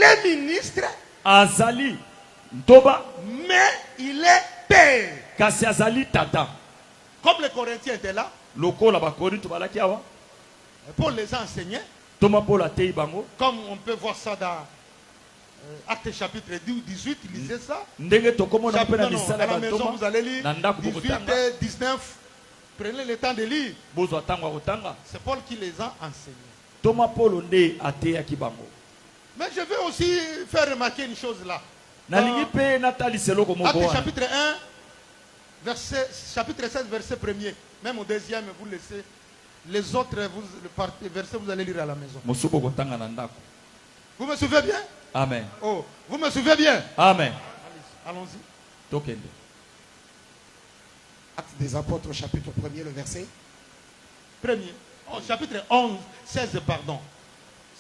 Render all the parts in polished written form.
est ministre. Azali Ntoba. Mais il est père. Kasi azali tata. Comme les Corinthiens étaient là. Loko la bakori to balaki awa. Paul les a enseignés. Toma Paul a tei bango. Comme on peut voir ça dans Actes chapitre 18, il lisait ça. Chapitre, non, à la maison, vous allez lire 18 et 19. Prenez le temps de lire. C'est Paul qui les a enseignés. Mais je veux aussi faire remarquer une chose là. Actes chapitre 1, chapitre 16, verset 1er. Même au deuxième, vous laissez. Les autres versets, vous allez lire à la maison. Vous me suivez bien? Amen. Oh, vous me suivez bien? Amen. Allons-y. Actes des apôtres, chapitre 1er, le verset. Premier. Oh, chapitre 11, 16, pardon.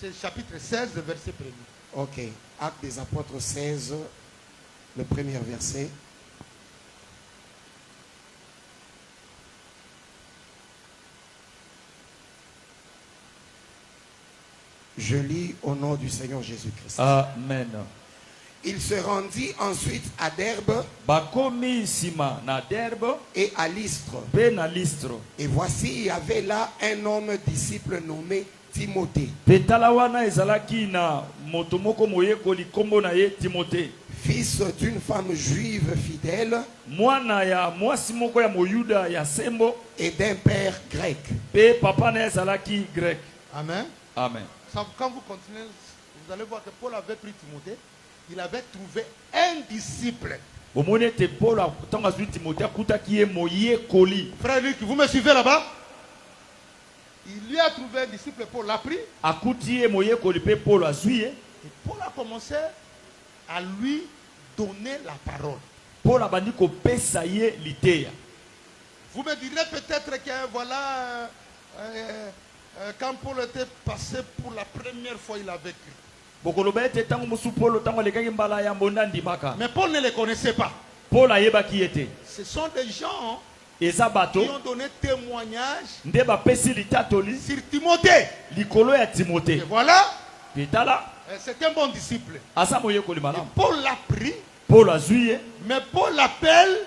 C'est chapitre 16, verset 1er. Ok. Actes des apôtres 16, le premier verset. Je lis au nom du Seigneur Jésus-Christ. Amen. Il se rendit ensuite à Derbe et à Lystre. Et voici, il y avait là un homme disciple nommé Timothée. Fils d'une femme juive fidèle et d'un père grec. Amen. Amen. Quand vous continuez, vous allez voir que Paul avait pris Timothée. Il avait trouvé un disciple. Frère Luc, vous me suivez là-bas? Il lui a trouvé un disciple, Paul l'a pris. Et Paul a commencé à lui donner la parole. Vous me direz peut-être que voilà, quand Paul était passé pour la première fois, il avait écrit. Mais Paul ne les connaissait pas. Ce sont des gens qui ont donné témoignage sur Timothée. Et voilà, c'est un bon disciple. Et Paul l'a pris. Mais Paul l'appelle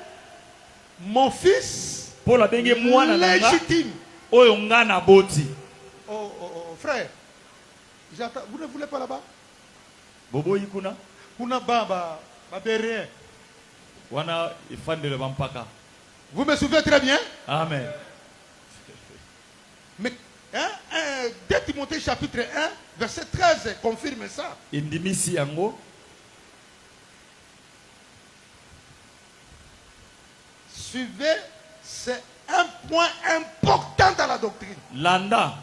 mon fils légitime. Oh, frère, vous ne voulez pas là-bas? Kuna baba, babérien. Vous me suivez très bien? Amen. Mais 2 Timothée chapitre 1, verset 13 confirme ça. Suivez, c'est un point important dans la doctrine. Landa,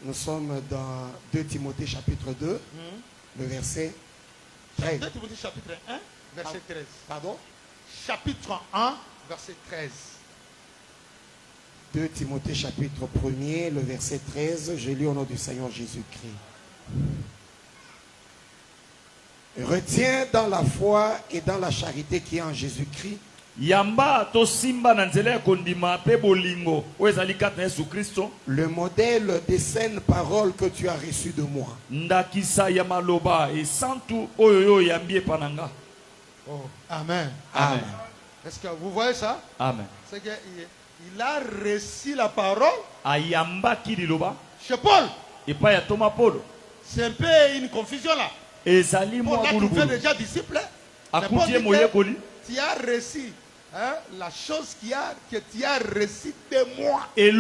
Nous sommes dans 2 Timothée chapitre 2, le verset 13. 2 Timothée chapitre 1, verset 13. Pardon? Chapitre 1, verset 13. 2 Timothée chapitre 1er, le verset 13. Je lis au nom du Seigneur Jésus-Christ. Retiens dans la foi et dans la charité qui est en Jésus-Christ le modèle des saines paroles que tu as reçues de moi. Oh, amen. Amen. Est-ce que vous voyez ça? Amen. C'est qu'il a reçu la parole chez Paul. C'est un peu une confusion là. Paul a trouvé déjà disciple. Mais Paul dit que tu as reçu la chose que tu as reçue de moi. Et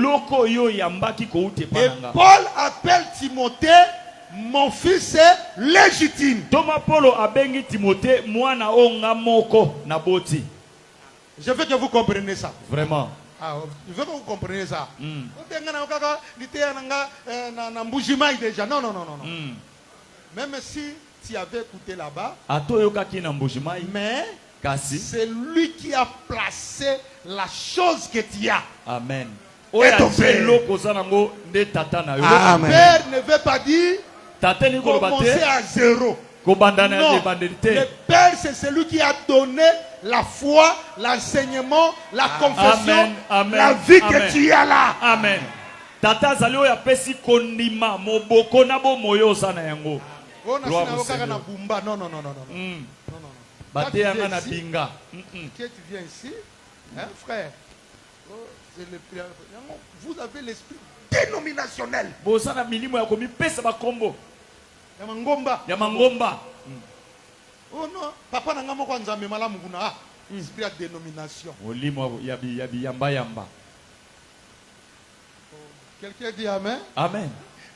Paul appelle Timothée mon fils légitime. Je veux que vous compreniez ça. Vraiment. Je veux que vous compreniez ça. Non. Même si tu avais écouté là-bas, mais c'est lui qui a placé la chose que tu as. Amen. Et ton père. Amen. Père ne veut pas dire commencer à zéro. Non, le Père c'est celui qui a donné la foi, l'enseignement, la confession, Amen. la vie que tu as là. Amen. Tata zali oyo apesi kondima moboko na bomoyo oza na yango. Non, non, non, non, non. Bate yanga na binga. Tu viens ici, hein, frère. Vous avez l'esprit dénominationnel. Bosa na milimo ya komi pesa ba kombo. Yamangomba. Yamangomba. Oh non, papa na ngamo kwa nzambe malamu kuna. Esprit de dénomination. Olimo ya yamba yamba. Quelqu'un dit amen? Amen.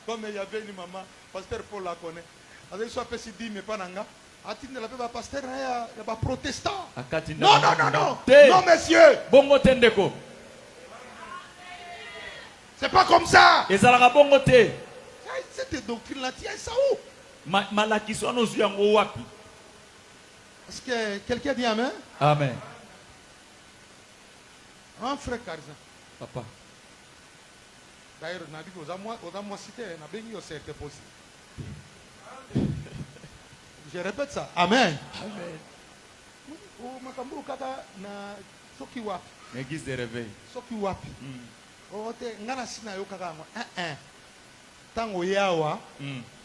Comme il y avait une maman, pasteur Paul la connaît. Avec soit petit dit mais pas nanga. Atine la pas pasteur il y a pas protestant. Non non non non. Non monsieur. Bongo tendeko. C'est pas comme ça. Ezalaka bongo te. Cette doctrine là tiens ça où? Malakiso anozu yango wapi? Est-ce que quelqu'un dit amen? Amen. Un frère Carza. Papa. D'ailleurs, on a dit que aux amours cité, on a bien dit que c'était possible. Je répète ça. Amen. Amen. Oh, Makamburu kaka na soki wapi. L'église de réveil. Soki wapi. Oh, te ngana sina yo kaka ngo. Tango yawa.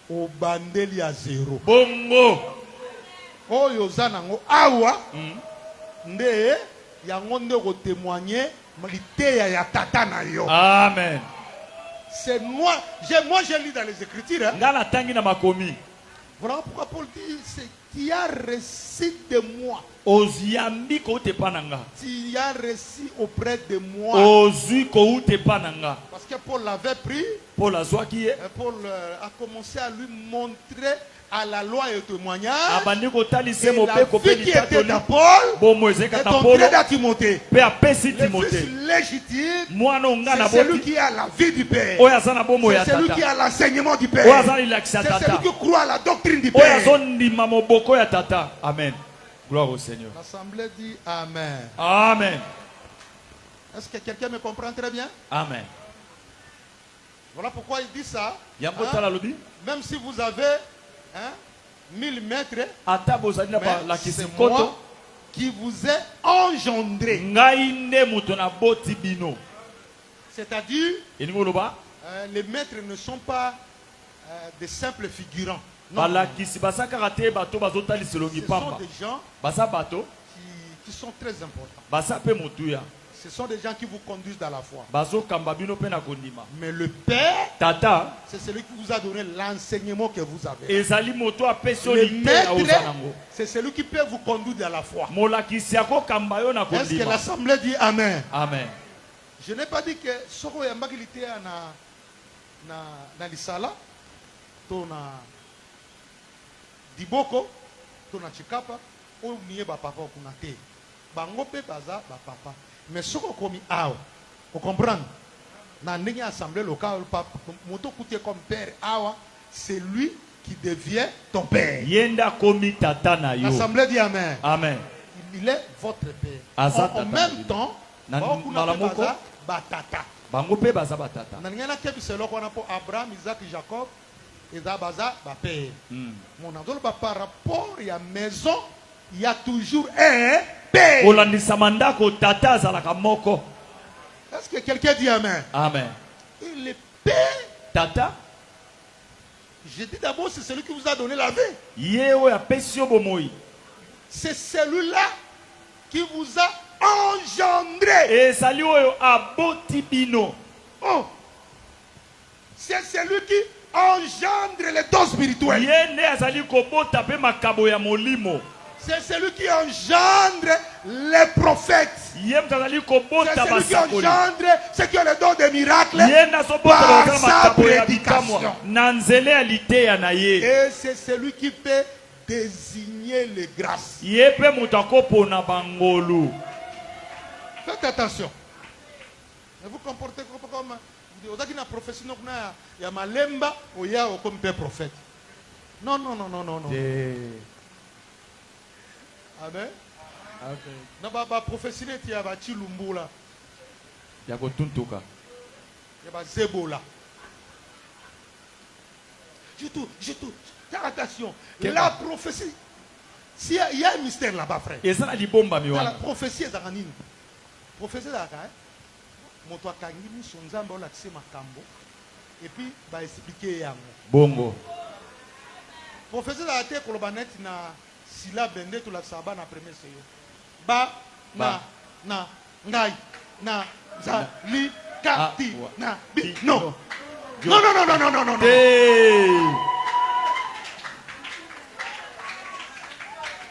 O bandeli ya zéro. Bongo. Oh yozana ngo awa. Nde yango nde ko témoigner maliteya ya tata na yo. Amen. C'est moi j'ai lu dans les Écritures. Ngana tangi na makomi. Voilà pourquoi Paul dit c'est qui a reçu de moi. Oziambi ko te pananga. Tu as reçu auprès de moi. Ozui ko te pananga. Parce que Paul l'avait pris. Paul a commencé à lui montrer à la loi et au témoignage. Et la vie qui était dans Paul est entrée dans Timothée. Le fils légitime, c'est celui qui a la vie du Père. C'est celui qui a l'enseignement du Père. C'est celui qui croit à la doctrine du Père. Amen. Gloire au Seigneur. L'assemblée dit Amen. Amen. Est-ce que quelqu'un me comprend très bien? Amen. Voilà pourquoi il dit ça. Hein? Même si vous avez 1000 mètres, c'est moi qui vous ai engendré. C'est-à-dire, les maîtres ne sont pas des simples figurants. Non. Ce sont des gens qui sont très importants. Ce sont des gens qui vous conduisent dans la foi. Mais le Père, c'est celui qui vous a donné l'enseignement que vous avez. Le Maître, c'est celui qui peut vous conduire dans la foi. Est-ce que l'assemblée dit Amen? Amen. Je n'ai pas dit que Soko Yambagilité na Lisala, tona Diboko, tona Chikapa, ou nié ba papa ou kunate. Bangope baza ba papa. Mais ce qu'on commis awa, vous comprenez? Dans une assemblée locale, moto coûté comme père awa, c'est lui qui devient ton père. L'assemblée dit Amen. Amen. Il est votre père. En même temps, batata. Abraham, Isaac, Jacob, et Zabaza, père. Par rapport à la maison, il y a toujours un père. Est-ce que quelqu'un dit Amen? Amen. Et le père, Tata, je dis d'abord, c'est celui qui vous a donné la vie. C'est celui-là qui vous a engendré. Oh. C'est celui qui engendre les dons spirituels. C'est celui qui engendre les prophètes. C'est celui qui engendre ceux qui ont le don des miracles par sa prédication. Et c'est celui qui peut désigner les grâces. Faites attention. Ne vous comportez comme vous avez une prophétie, il y a malemba ou il y a comme prophète. Non, non, non, non, non, non. Amen. Na ba prophétie il y a ba Chilumbula. Il y a Gotuntuka. Il y a ba Zebola. Je tout. Attention. La prophétie. S'il y a un mystère là-bas, frère. Et ça, la bomba, la prophétie est à Prophétie est à moto akangi miso nzambe olakise makambo et puis ba expliquer yango bongo professeur a été koloba net na syllabe nde to lakisa ba na premier seyo ba na ngai na za li ka ti na bi non non non non non non non non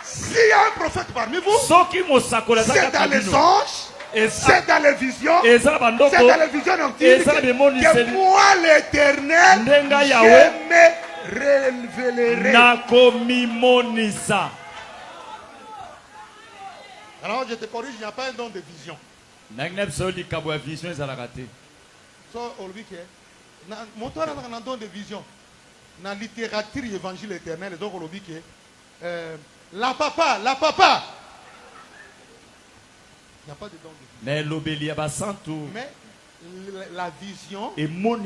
s'il y a un prophète parmi vous, c'est dans les anges, c'est dans les visions, c'est dans les visions nocturnes que moi l'éternel, je me révélerai. Alors je te corrige, il n'y a pas un don de vision. So, mon tour a un don de vision. Dans la littérature évangile éternel, donc on dit que la papa. Il n'y a pas de don de vision. Mais la vision,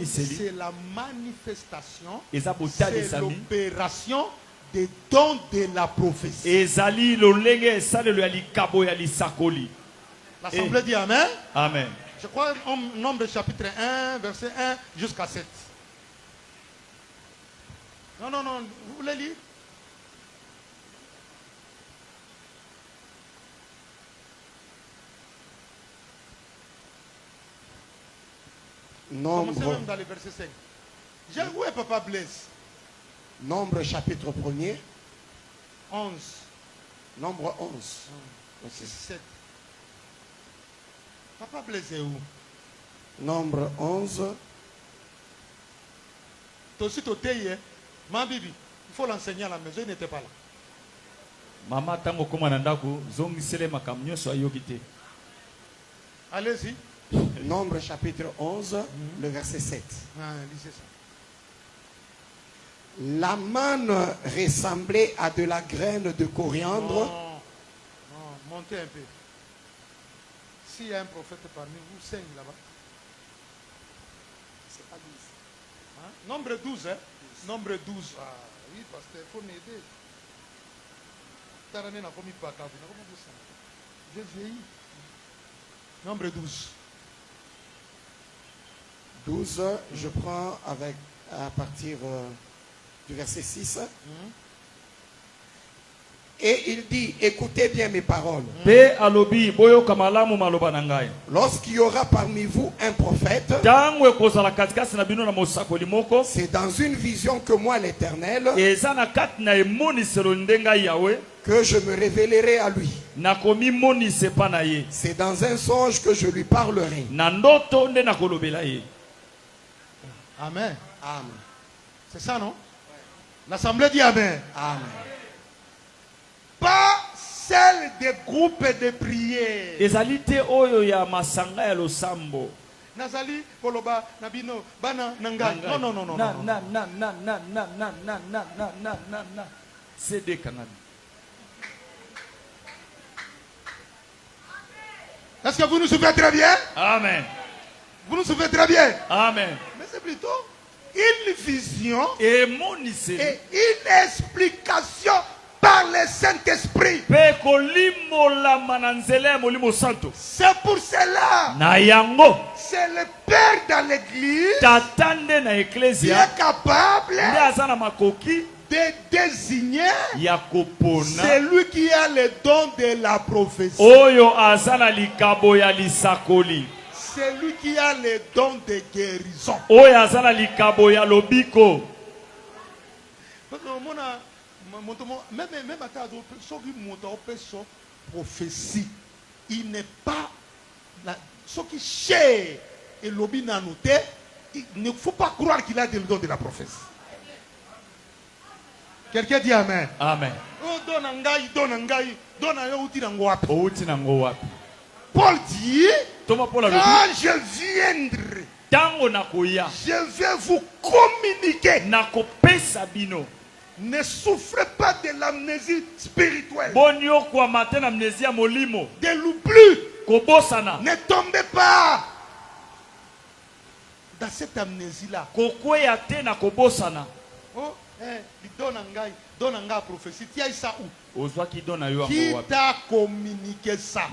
c'est la manifestation, c'est l'opération des dons de la prophétie. L'Assemblée dit Amen. Amen. Je crois en Nombre chapitre 1, verset 1 jusqu'à 7. Non, vous voulez lire? Nombre. Commencez même dans le verset 5. J'ai où est Papa Blaise? Nombre chapitre 1er. 11. Nombre 11. Verset 7. Papa Blaise est où? Nombre 11. Toi aussi, tu es ma bibi. Il faut l'enseigner à la maison, il n'était pas là. Maman tango komanandako zongisele makamnyo so ayogite. Allez-y. Nombre chapitre 11, le verset 7. Lisez ça. La manne ressemblait à de la graine de coriandre. Non, montez un peu. S'il y a un prophète parmi vous, 5 là-bas. C'est pas 12. Nombre 12, hein? Nombre 12. Ah oui, parce qu'il faut m'aider. J'ai vieilli. Nombre 12. 12, je prends avec à partir du verset 6. Et il dit, écoutez bien mes paroles. Lorsqu'il y aura parmi vous un prophète, c'est dans une vision que moi l'Éternel, que je me révélerai à lui. C'est dans un songe que je lui parlerai. Amen. Amen. C'est ça, non? L'Assemblée dit Amen. Amen. Pas celle des groupes de prière. Nazali, Koloba, Nabino, Bana, Nanga. Non. C'est des canaux. Est-ce que vous nous suivez très bien? Amen. Vous nous suivez très bien? Amen. Mais c'est plutôt une vision et une explication par le Saint-Esprit. C'est pour cela. C'est le Père dans l'Église qui est capable de désigner celui qui a le don de la prophétie. Celui qui a le don de guérison. Même à prophétie, il n'est pas ce qui cher et lobby n'a noté. Il ne faut pas croire qu'il a le don de la prophétie. Quelqu'un dit Amen. Amen. Paul dit, quand je viendrai, je vais vous communiquer. Ne souffrez pas de l'amnésie spirituelle. De l'oubli. Ne tombez pas dans cette amnésie-là. Oh, donanga prophétie. Tu as ça où? Qui t'a communiqué ça?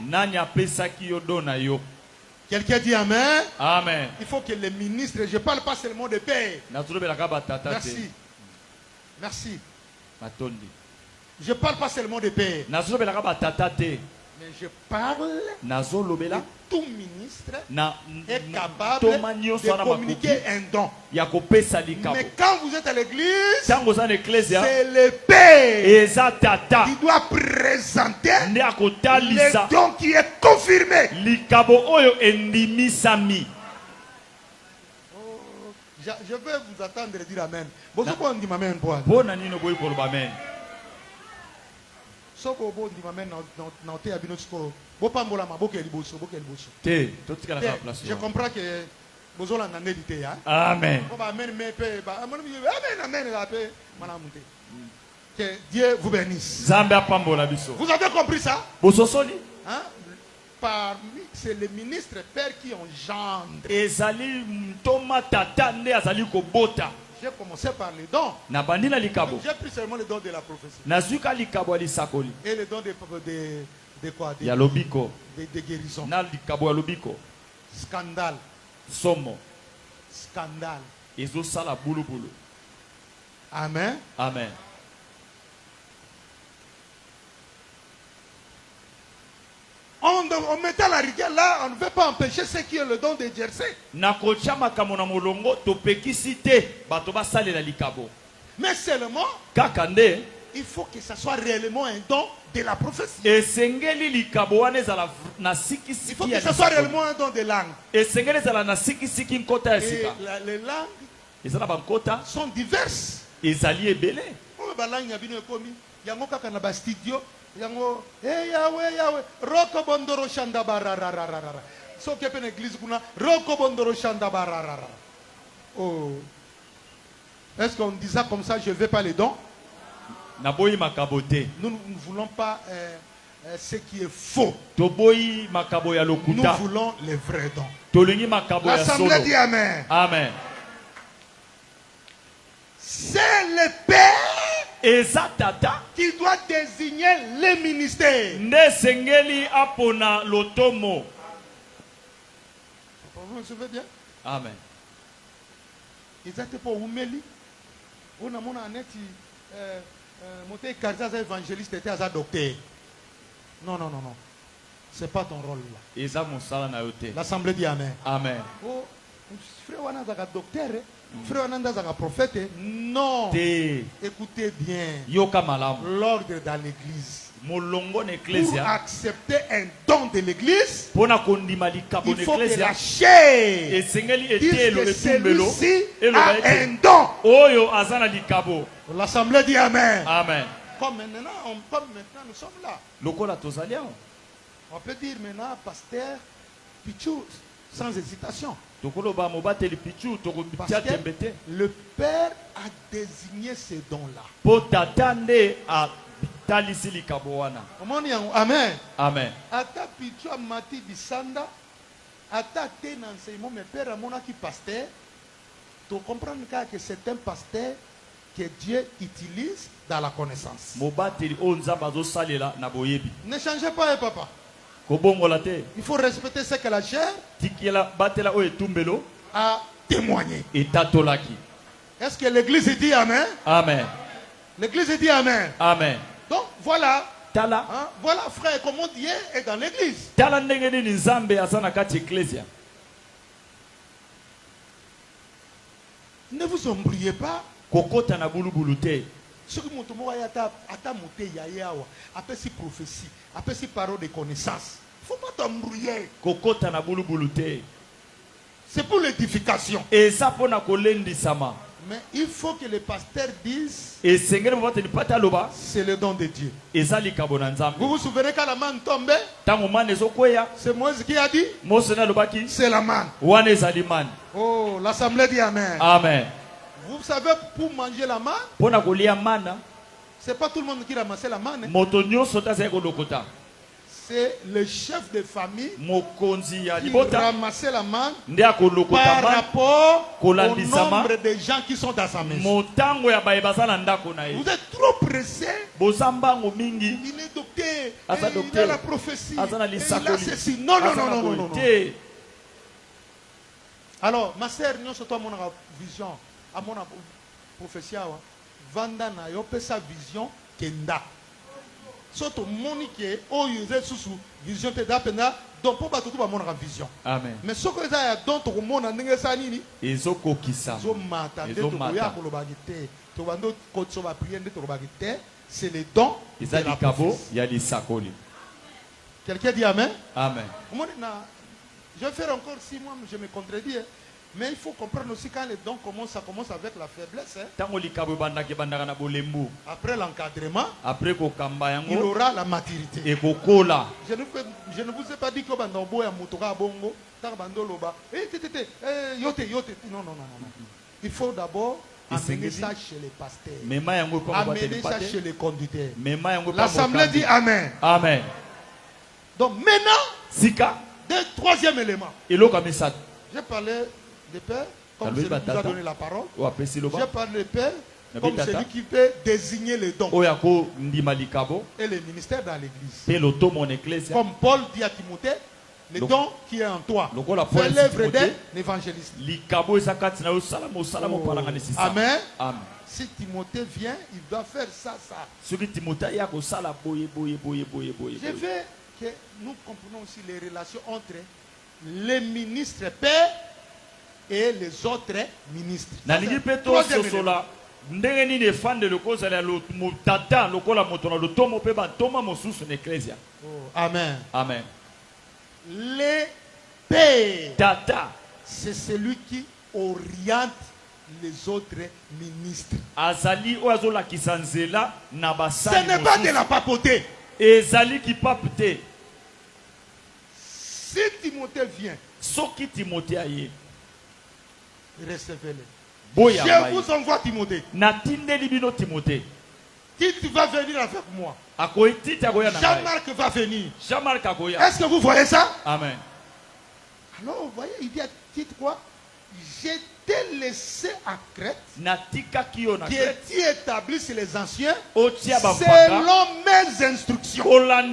Quelqu'un dit Amen. Amen. Il faut que les ministres, je ne parle pas seulement de paix. Merci. Merci. Je ne parle pas seulement de paix. Mais je parle de tout ministre est capable de communiquer un don. Mais quand vous êtes à l'église, c'est le Père qui doit présenter le don qui est confirmé. Je vais vous attendre dire Amen. Je comprends que Amen. Que Dieu vous bénisse. Vous avez compris ça? Hein? Parmi, c'est les ministres pères qui engendrent. J'ai commencé par les dons. J'ai pris seulement le don de la prophétie. Et le don de quoi? De guérison. Scandale. Scandale. Amen. Amen. On mettait la rigueur là, on ne veut pas empêcher ceux qui ont le don de Jersey. Mais seulement, il faut que ça soit réellement un don de la prophétie. Il faut que ça soit réellement un don de langue. Et les langues sont diverses. Yango Yahweh roko bondoro shanda bararararara so kepe na église kuna roko bondoro shanda barararara. Oh, est-ce qu'on dit ça comme ça? Je veux pas les dons. Nous ne voulons pas ce qui est faux. Nous voulons les vrais dons. L'assemblée dit Amen. Amen. C'est le Père qui doit désigner les ministères. Vous vous souvenez bien? Amen. Ils étaient pour Oumeli. On a mon aneti monté Karza évangéliste était à docteur. Non. C'est pas ton rôle là. L'assemblée dit Amen. Amen. Oh, frère on a docteur. Frère Ananda prophète. Non. Écoutez bien. L'ordre dans l'église. Pour accepter un don de l'église, il faut que la chair dise que celui-ci a un don. L'assemblée dit Amen. Amen. Comme maintenant nous sommes là. On peut dire maintenant, pasteur Pichou, sans hésitation. Parce que le Père a désigné ces dons-là. Amen. Amen. Ata Pichou a mati bisanda. Ata te n'enseignement mais Père a mon qui pasteur. Tu comprends que c'est un pasteur que Dieu utilise dans la connaissance. Ne changez pas, papa. Il faut respecter ce que la chair a témoigné. Est-ce que l'église dit Amen? Amen. L'église dit Amen. Amen. Donc voilà. Voilà frère, comment Dieu est dans l'église. Ne vous embrouillez pas. Ce que mon ata monté yayawa, après si prophétie, après si parole de connaissance. Faut pas t'embrouiller. C'est pour l'édification. Mais il faut que les pasteurs disent c'est le don de Dieu. Vous vous souvenez quand la manne tombait? C'est Moïse qui a dit c'est la manne. Oh, l'assemblée dit Amen. Amen. Vous savez, pour manger la manne, c'est pas tout le monde qui ramassait la manne. C'est le chef de famille qui ramassait la manne par rapport au nombre de gens qui sont dans sa maison. Vous êtes trop pressé. Il est docteur, il a la prophétie, il a ceci. Non. Alors, ma sœur, nous sommes mon vision, à mon prophétie, vanda na yo pesa vision kenda. Soto monique, oh yose sous vision te da pena, donc pour battre tout ba mon vision. Amen. Mais ce que ça donc to mon ndenge sa nini? Ezoko kisa. Zo mata, de to ya ko lo bagite. To bando ko so ba prier de to bagite, c'est les dons. Izali kabo, ya li sakoli. Quelqu'un dit amen? Amen. Je vais faire encore 6 mois, je me contredis. Mais il faut comprendre aussi quand les dons commencent, ça commence avec la faiblesse. Après l'encadrement, il aura la maturité. Je ne vous ai pas dit que Bandobo est Moutoura Bongo, Tarbandoloba. Non. Il faut d'abord amener ça chez les pasteurs. Amener ça chez les conducteurs. L'assemblée dit amen. Amen. Donc maintenant, Sika. Troisième élément. J'ai parlé de Père, comme celui qui nous a donné la parole. J'ai parlé de Père, comme celui qui peut désigner les dons. Et les ministères dans l'église. Comme Paul dit à Timothée, les dons qui est en toi. C'est l'œuvre d'un évangéliste. Amen. Si Timothée vient, il doit faire ça. Je veux que nous comprenons aussi les relations entre les ministres pères et les autres ministres. Amen. Amen. Les pères, c'est celui qui oriente les autres ministres. Ce n'est pas de la papauté. Si Timothée vient, recevez-le. Je vous envoie Timothée. Tite va venir avec moi. Jean-Marc va venir. Est-ce que vous voyez ça? Amen. Alors, vous voyez, il dit à Tite quoi? J'étais laissé à Crète, qui était établi sur les anciens, selon mes instructions. Quand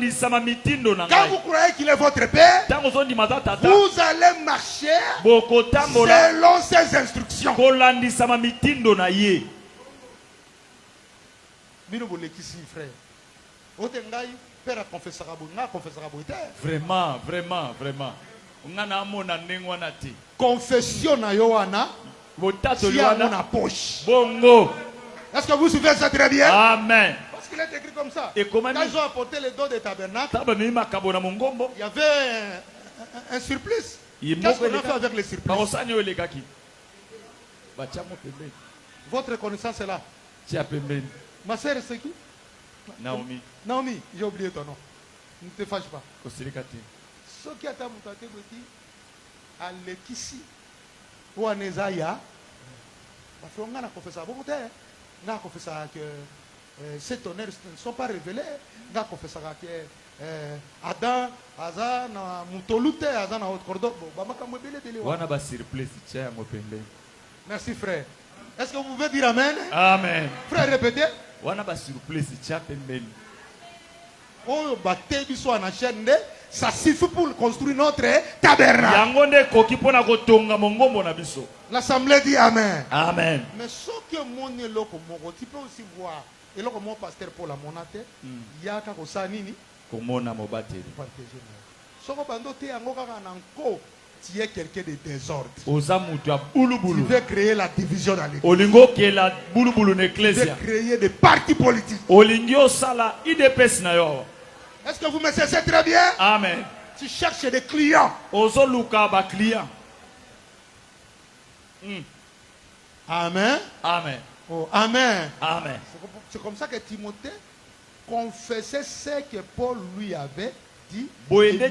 vous croyez qu'il est votre père, vous allez marcher selon ses instructions. Confession na Yohana, poche. Est-ce que vous suivez ça très bien? Amen. Parce qu'il est écrit comme ça. Quand ils ont apporté les dons des tabernacles, il y avait un surplus. Qu'est-ce qu'on a fait avec les surplus? Votre connaissance est là. Ma sœur, c'est qui? Naomi. Naomi, j'ai oublié ton nom. Ne te fâche pas. Ce qui a été mutaté à l'équisi ou à Nezaya, on a confessé on a confessé que ces tonnerres ne sont pas révélés. On a confessé que Adam, Azan, Moutoloute, Azan, Haute Cordo. Merci frère. Est-ce que vous pouvez dire amen? Amen. Frère, répétez. Oh, ça suffit pour construire notre tabernacle. L'assemblée dit amen. Amen. Mais ce que mon éloko, tu peux aussi voir. Et là, mon pasteur Paul a monté, il y a quelque chose nini. Comment on partager. Ce que tu as encore, tu es quelqu'un de désordre. Tu veux créer la division dans l'église. Tu veux créer des partis politiques. Est-ce que vous me cessez très bien? Amen. Tu cherches des clients. Amen. Amen. Oh, amen. Amen. C'est comme ça que Timothée confessait ce que Paul lui avait dit.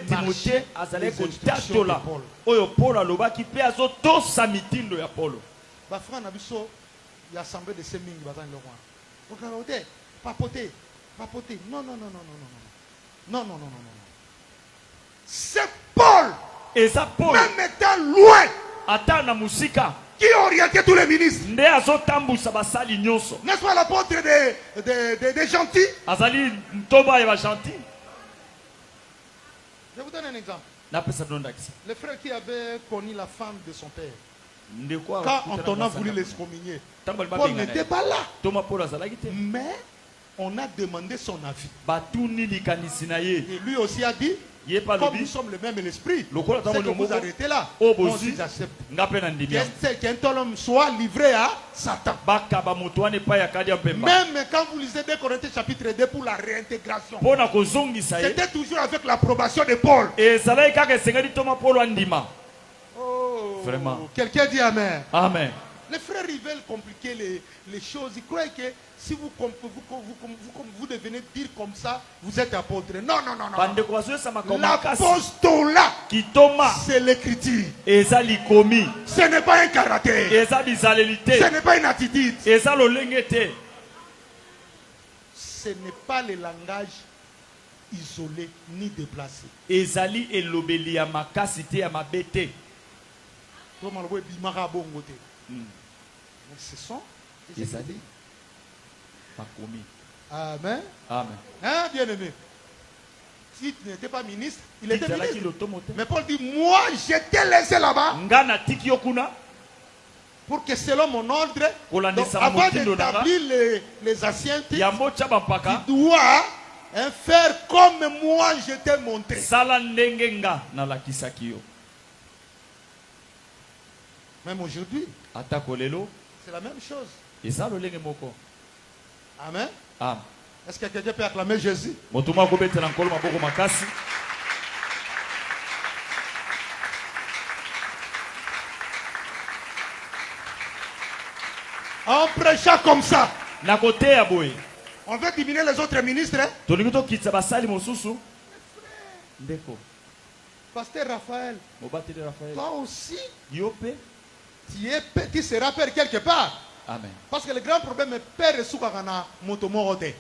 Timothée azalé kotatola oyo Paul alobaki pe azotosa mitindo ya Paulo. Ba frère na biso ya assemblée de semingi bazan le roi. Okaote, papoter. Non. Non. C'est Paul. Et ça Paul. Même étant loin. Atana musika. Qui orientait tous les ministres. N'est-ce pas l'apôtre des gentils? Azali Ntoba et gentil. Je vous donne un exemple. Le frère qui avait connu la femme de son père. Quand on a voulu l'excommunier, Paul n'était pas là. Mais on a demandé son avis. Et lui aussi a dit, comme nous sommes le même esprit, c'est que vous arrêtez là. On dit j'accepte. Qu'un homme soit livré à Satan. Même quand vous lisez 2 Corinthiens chapitre 2 pour la réintégration, c'était toujours avec l'approbation de Paul. Oh, vraiment. Quelqu'un dit Amen. Amen. Les frères, ils veulent compliquer les choses. Ils croient que si vous devenez dire comme ça, vous êtes apôtre. Non, non, non, non. L'apostolat, c'est l'écriture. Ce n'est pas un caractère. Ce n'est pas une attitude. Ce n'est pas le langage isolé ni déplacé. Ce sont des amis. Amen. Amen. Hein, bien aimé. Si tu n'étais pas ministre, il était ministre. Mais Paul dit, moi, je t'ai laissé là-bas pour que selon mon ordre, donc, avant d'établir les anciens titres, tu dois faire comme moi je t'ai montré. Même aujourd'hui, c'est la même chose. Amen. Amen. Est-ce que quelqu'un peut acclamer Jésus? En prêchant comme ça, on veut diminuer les autres ministres. Hein? Pasteur Raphaël, toi aussi, tu seras père quelque part. Amen. Parce que le grand problème est père et soukagana motomorote.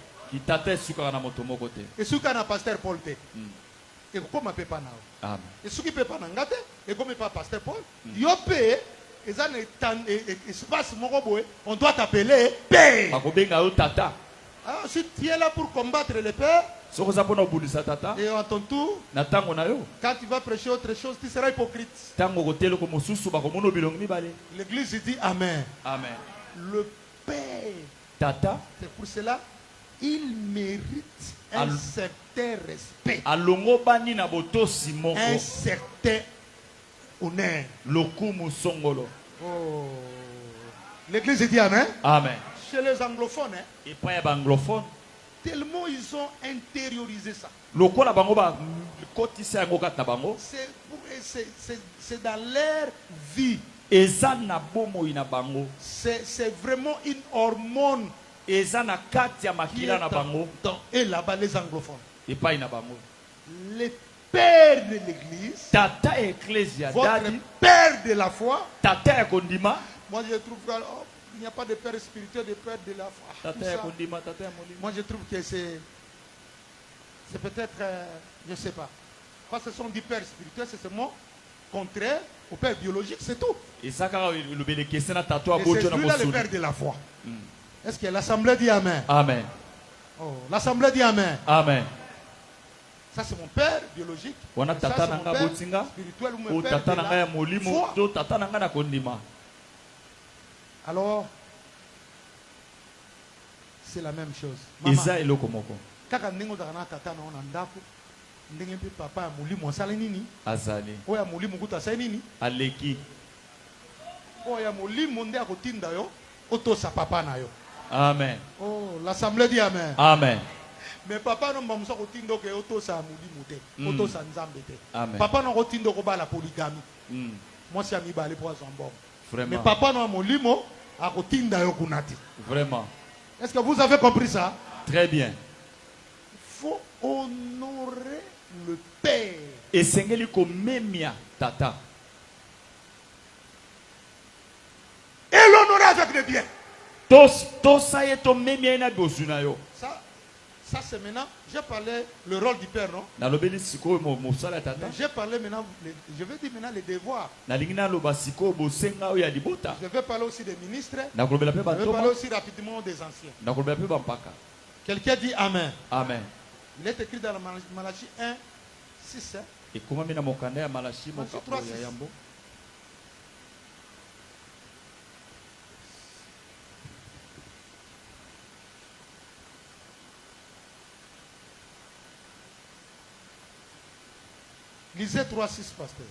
Et soukana pasteur Paul te. Et comment peut pas na? Amen. Et ceux qui peut pas ngate et comme pas pasteur Paul, yopé et ça espace moroboé, on doit t'appeler père. Alors si tu es là pour combattre les pères, et à ton tour, quand tu vas prêcher autre chose, tu seras hypocrite. L'église dit Amen. Amen. Le Père, c'est pour cela, il mérite un certain respect, un certain honneur. Oh. L'église dit Amen. Amen. Chez les anglophones, et pas les anglophones, tellement ils ont intériorisé ça. C'est dans leur vie. C'est vraiment une hormone qui est et là-bas les anglophones. Les pères de l'église, votre père de la foi, moi je trouve qu'il n'y a pas de père spirituel, de père de la foi. Moi je trouve que c'est peut-être, je ne sais pas. Quand ce sont des pères spirituels, c'est seulement contraire au père biologique, c'est tout. Et c'est celui-là le père de la foi. Est-ce que l'assemblée dit Amen? Amen. Oh, l'assemblée dit Amen. Amen. Ça c'est mon père biologique. Ça c'est mon père spirituel ou mon père de la foi. Alors, c'est la même chose. Ndenge mpe papa ya mulimu asala nini? Azali. Oya mulimu kuta asala nini? Aleki. Oya mulimu nde akotinda yo, otosa papa na yo. Amen. Oh, l'assemblée dit Amen. Amen. Mais papa non bamusa kotinda ke otosa mulimu te, otosa nzambe te. Amen. Papa non kotinda ko ba la polygamie. Moi si ami ba le poison bon. Vraiment. Mais papa non mulimu akotinda yo kunati. Vraiment. Est-ce que vous avez compris ça? Très bien. Il faut honorer le père. Et sengeli ko memia tata. Et l'honorer avec le bien. Ça c'est maintenant, j'ai parlé le rôle du père, non? J'ai parlé maintenant, je vais dire maintenant les devoirs. Je vais parler aussi des ministres. Je vais parler aussi rapidement des anciens. Quelqu'un dit Amen. Amen. Il est écrit dans la Malachie 1, 6. Et comment mina mokanda ya Malachi mokapo ya Yambo? Lisez 3:6, pasteur.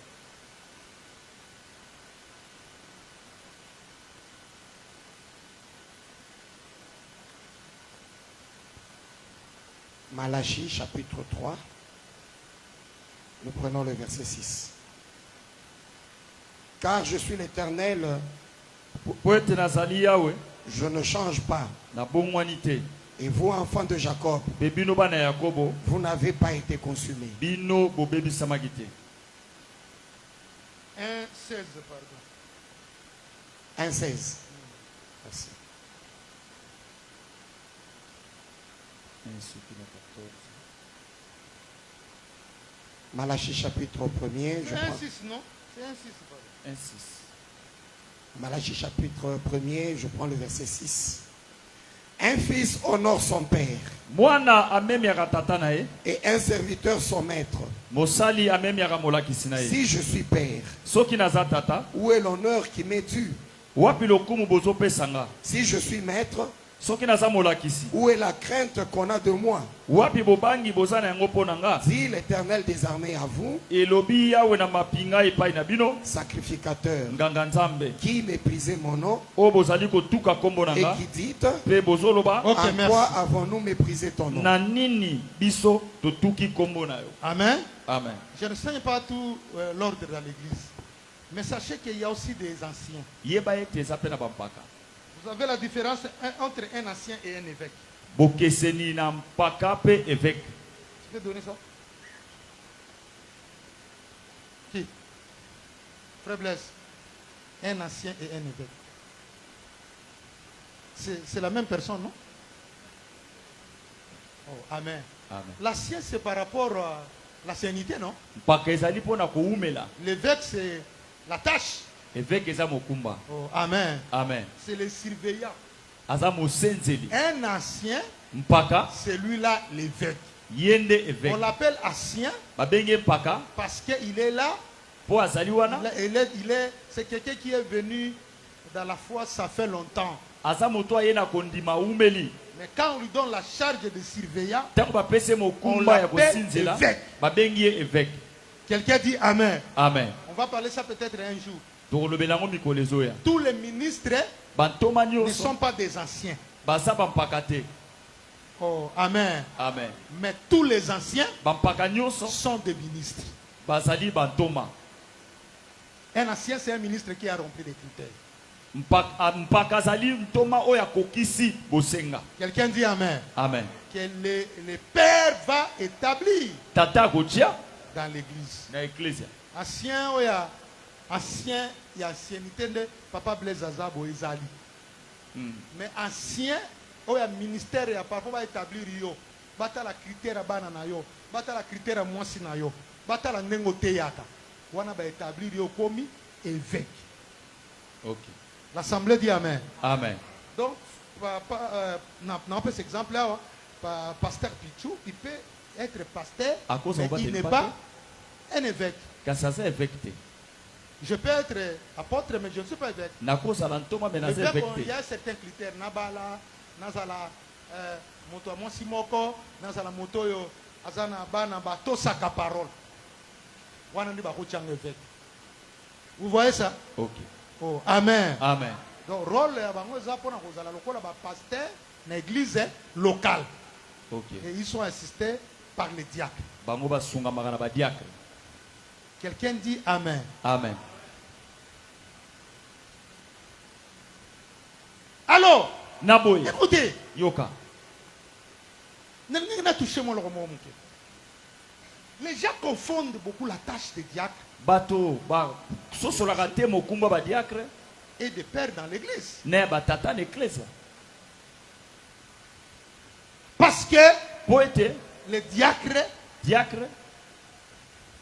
Malachie chapitre 3. Nous prenons le verset 6. Car je suis l'Éternel, je ne change pas. Et vous, enfants de Jacob, vous n'avez pas été consumés. 1:16, pardon. 1:16. Merci. Malachie chapitre 1er. C'est 1:6, non? C'est 1:6, pardon. 1:6. Malachie chapitre 1er, je prends le verset 6. Un fils honore son père. Et un serviteur son maître. Si je suis père, où est l'honneur qui m'est dû? Si je suis maître, où est la crainte qu'on a de moi? Dit l'Éternel des armées à vous, sacrificateur, qui méprisez mon nom et qui dites, en quoi avons-nous méprisé ton nom? Amen. Amen. Je ne sais pas tout l'ordre dans l'église, mais sachez qu'il y a aussi des anciens. Vous avez la différence entre un ancien et un évêque. Tu peux donner ça? Qui? Frère Blaise. Un ancien et un évêque. C'est la même personne, non? Oh, amen. L'ancien, c'est par rapport à l'ancienneté, non? L'évêque, c'est la tâche. Oh, amen. Amen. C'est le surveillant. Un ancien, c'est lui-là l'évêque. On l'appelle ancien parce qu'il est là. C'est quelqu'un qui est venu dans la foi, ça fait longtemps. Mais quand on lui donne la charge de surveillant, on l'appelle évêque. Quelqu'un dit amen. Amen. On va parler ça peut-être un jour. Tous les ministres ne sont pas des anciens. Oh, amen. Amen. Mais tous les anciens sont des ministres. Un ancien, c'est un ministre qui a rempli les critères. Quelqu'un dit amen. Amen. Que le Père va établir dans l'église. Ancien, ancien, il y a ancienneté de Papa Blaise Azabo Izali. Mais ancien, il y a ministère, il y a parfois va établir yo. Bata la critère à banana yo, bata la critère à moissina yo, bata la nengote yaka. Wana va établir yo comme évêque. Ok. L'assemblée dit amen. Amen. Donc, n'a pas cet exemple là, pasteur Pichou, il peut être pasteur, mais il n'est pas un évêque. Je peux être apôtre, mais je ne suis pas évêque. Il y a certains critères. Nabala, Nazala, Moto Monsimoko, Nazala Moto yo, Azana Bana Bato Saka parole. Vous voyez ça? Ok. Oh, amen. Amen. Donc, rôle de pasteur dans l'église locale. Okay. Et ils sont assistés par les diacres. Quelqu'un dit amen. Amen. Alors, Naboy. Écoutez. Yoka. Les gens confondent beaucoup la tâche de diacre et de père dans l'église. Parce que les diacres,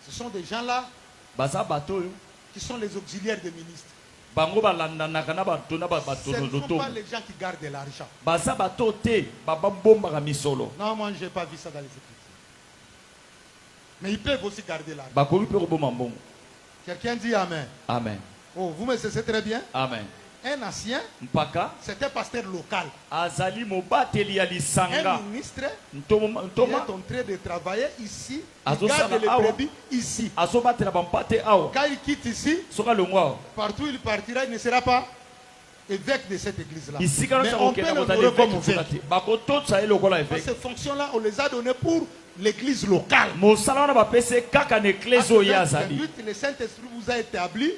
ce sont des gens là qui sont les auxiliaires des ministres. Ce ne sont pas les gens qui gardent de l'argent. Non, moi je n'ai pas vu ça dans les Écritures. Mais ils peuvent aussi garder l'argent. Quelqu'un dit Amen. Amen. Oh, vous me cessez très bien. Amen. Un ancien, c'était un pasteur local. Un ministre, il est en train de travailler ici. Il garde les brebis ici. Quand il quitte ici, partout il partira, il ne sera pas évêque de cette église-là. Mais on peut le donner comme évêque. Ces fonctions-là, on les a données pour l'église locale. Le Saint-Esprit vous a établi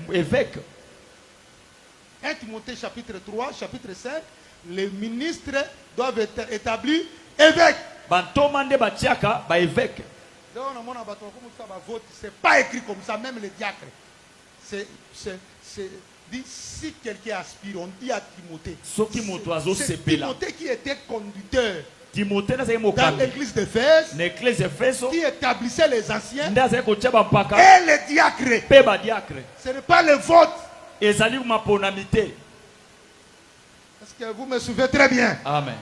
évêque. 1 Timothée chapitre 3, chapitre 5, les ministres doivent être établis évêques. C'est pas écrit comme ça, même les diacres. C'est dit si quelqu'un aspire, on dit à Timothée. C'est Timothée qui était conducteur dans l'église d'Éphèse, qui établissait les anciens et les diacres. Ce n'est pas le vote. Est-ce que vous me suivez très bien? Amen.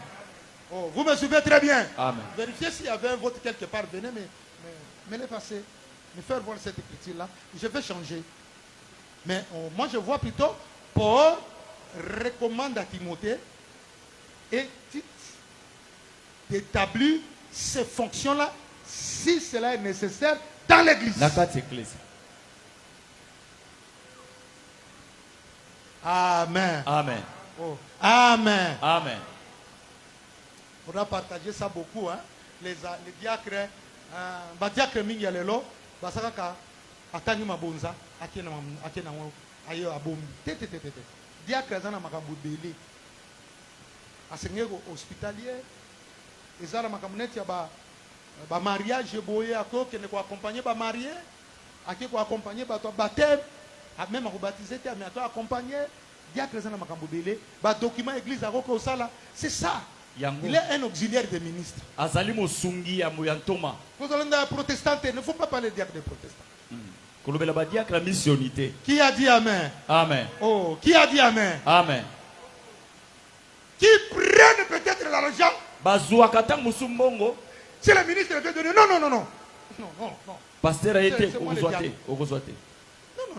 Oh, vous me suivez très bien? Amen. Vérifiez s'il y avait un vote quelque part. Venez me le passer. Me faire voir cette écriture-là. Je vais changer. Mais moi je vois plutôt Paul recommande à Timothée et Tite d'établir ces fonctions-là si cela est nécessaire dans l'église. Amen. Amen. Oh. Amen. Amen. Il faudra partager ça beaucoup. Hein? Les diacres, les diacres mingalelo, basaka atani mabonza, akena ayo abombi. Diacres zana makambu dele. Asenyego hospitalier. Ezala makamneti ya ba mariage boye ako kene ko accompagner ba marié, aki ko accompagner ba to baptême. Même à rebaptiser, mais à toi accompagner, diacre zana makambo belé, ba document église à roko sala, c'est ça. Il est un auxiliaire des ministres. Azali mosungi ya moyantoma. Vous allez dans protestant, il ne faut pas parler diacre des protestants. Kolobela ba diacre la missionité. Qui a dit amen? Amen. Oh, qui a dit amen? Amen. Qui prennent peut-être l'argent? Bazuakata musumbongo. Si le ministre veut donner, non. Non. Pasteur a été au Gozoate. Non.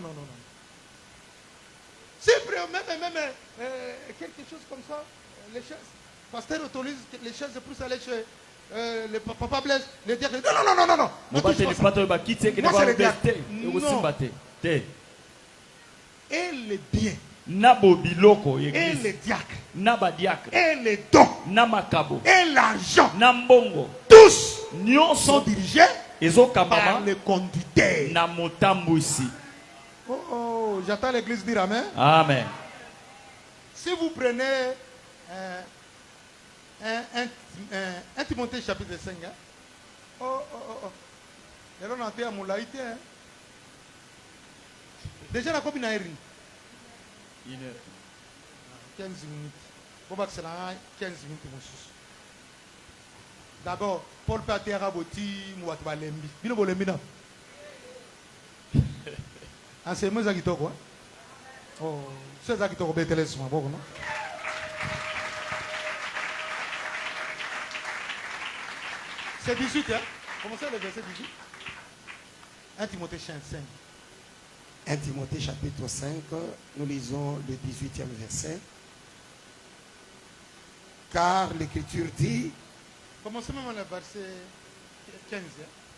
C'est même quelque chose comme ça, les chaises. Pasteur autorise les chaises pour aller chez le papa Blaise, les diacres. Non. Moi, c'est les diacres. Et les biens. Et les diacres. Et les dons. Et l'argent. Tous sont dirigés par le conducteur. Oh, j'attends l'église dire amen. Amen. Si vous prenez un Timothée chapitre 5, hein? Déjà, la copine a 15 minutes. Pour que c'est 15 minutes. D'abord, Paul Pater Raboti, Mouatba Lembi. Bino Bolembi, non? C'est moi qui quoi? Oh, c'est ça qui t'a robé téléphone, non? C'est 18, hein? Commencez le verset 18. 1 Timothée 5. 1 Timothée chapitre 5, nous lisons le 18e verset. Car l'Écriture dit... Commencez même le verset 15.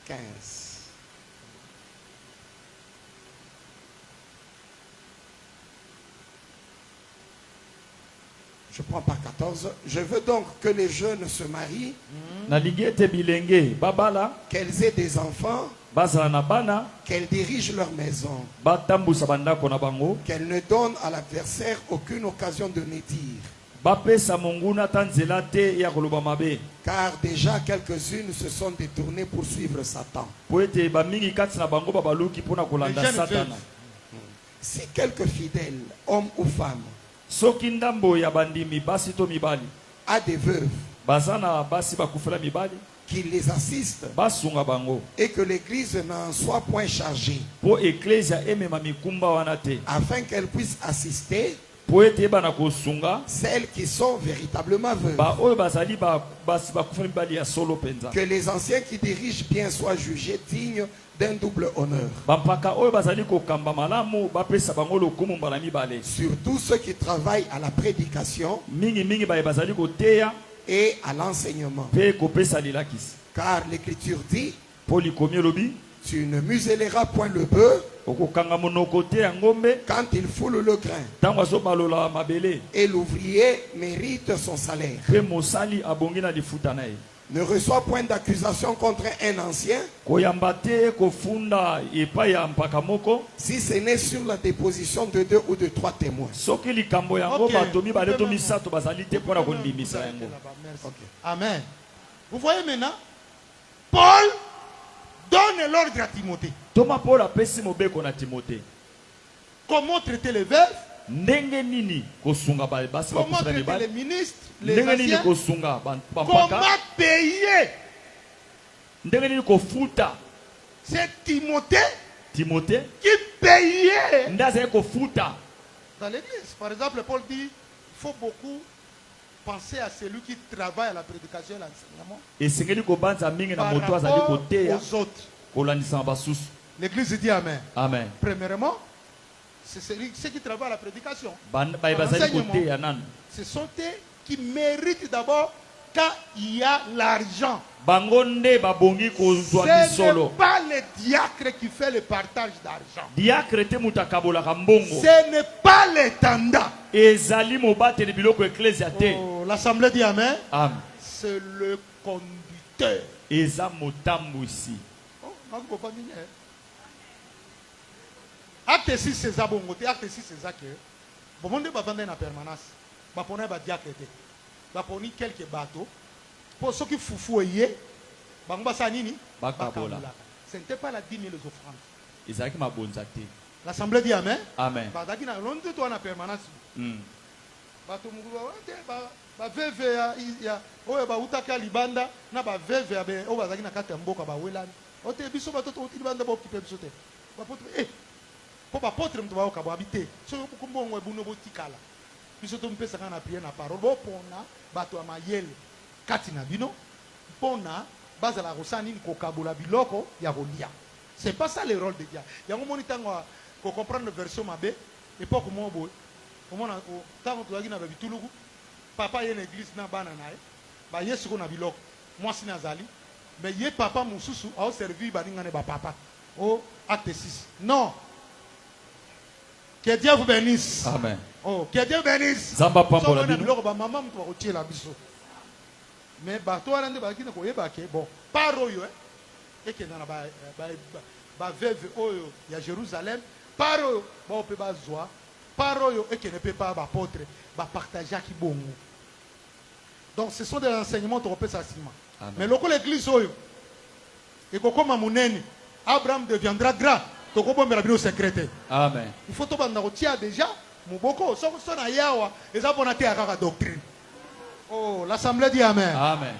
15. Je prends par 14. Je veux donc que les jeunes se marient, qu'elles aient des enfants, qu'elles dirigent leur maison, qu'elles ne donnent à l'adversaire aucune occasion de médire. Car déjà quelques-unes se sont détournées pour suivre Satan. Si quelques fidèles, hommes ou femmes, a des veuves qui les assistent et que l'église n'en soit point chargée afin qu'elle puisse assister celles qui sont véritablement veuves. Que les anciens qui dirigent bien soient jugés dignes d'un double honneur. Surtout ceux qui travaillent à la prédication et à l'enseignement. Car l'Écriture dit: tu ne muselleras point le bœuf quand il foule le grain. Et l'ouvrier mérite son salaire. Ne reçois point d'accusation contre un ancien si ce n'est sur la déposition de 2 ou de 3 témoins. Amen. Vous voyez maintenant, Paul donne l'ordre à Timothée. Comment traiter les veuves? Comment traiter les ministres, les anciens? Comment payer? C'est Timothée qui payait dans l'église. Par exemple, Paul dit: il faut beaucoup penser à celui qui travaille à la prédication et à l'enseignement par rapport aux autres. L'église dit Amen. Amen. Premièrement, c'est ceux qui travaillent à la prédication. L'enseignement, ce sont eux qui méritent d'abord quand il y a l'argent. Ce n'est pas le diacre qui fait le partage d'argent. Ce n'est pas l'étendard. Oh, l'assemblée dit Amen. Amen. C'est le conducteur. Acte 6 c'est ça bongote, acte 6 c'est ça que bon monde va vendre en permanence. Va prendre ba diacre té. Va prendre quelques bateaux pour ceux qui foufouyer. Ba ngba sa nini? Ce n'était pas la 10 000 offrandes. Isaac ma bonzate. L'assemblée dit Amen. Amen. Ba daki na londe toi en permanence. Bato mugu ba veve ya oyo ba utaka libanda na ba veve ya be o bazaki na kata mboka ba welani. Ote biso bato to libanda ba okipe biso te. Ba pote pour pas porter mtu ba okabo habiter. So kumbongo ebuno botikala. Biso to mpesa kana prier na parole. Bo pona bato ya mayele kati na bino pona bazala rosani ko kabola biloko ya rolia. C'est pas ça le rôle de Dieu. Yango moni tango ko comprendre version mabe époque mo boy. Comment tango to na bitulugu papa yé l'église na bana nae ba yesu ko na biloko moi si nazali mais yé papa mususu a servi baninga ne ba papa. Oh acte 6. Non. Que Dieu vous bénisse. Amen. Oh, que Dieu bénisse. Zamba pambola bino. Ba maman mtu ba kotier la biso. Mais ba to alande ba kina ko yeba ke bon paroyo et que na ba veuve oyo ya Jérusalem paroyo ba ope ba zoa paroyo et que ne peut pas ba apôtre ba partager qui bongo. Donc ce sont des enseignements to repère facilement. Mais loko l'église oyo et ko koma munene Abraham deviendra grand. Amen. Il faut que déjà muboko so na yawa eza pona te akaka doctrine. Oh, l'assemblée dit Amen. Amen.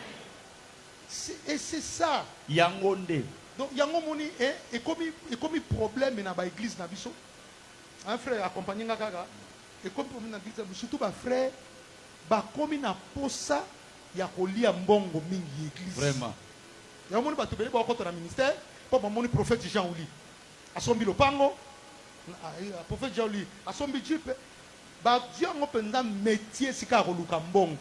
Et c'est ça. Yangonde. Donc yango moni et comme problème na ba église na biso. Un frère accompagné kaka et comme problème na église surtout ba frère ba komi na posa ya kolia mbongo mingi église. Vraiment. Yango moni ba tobeli ba ko na ministère pour moni prophète Jean Ouli. Asombi lopango, prophète Jauli, asombi jipe, ba Dieu ngo penza métier sika koluka mbongo.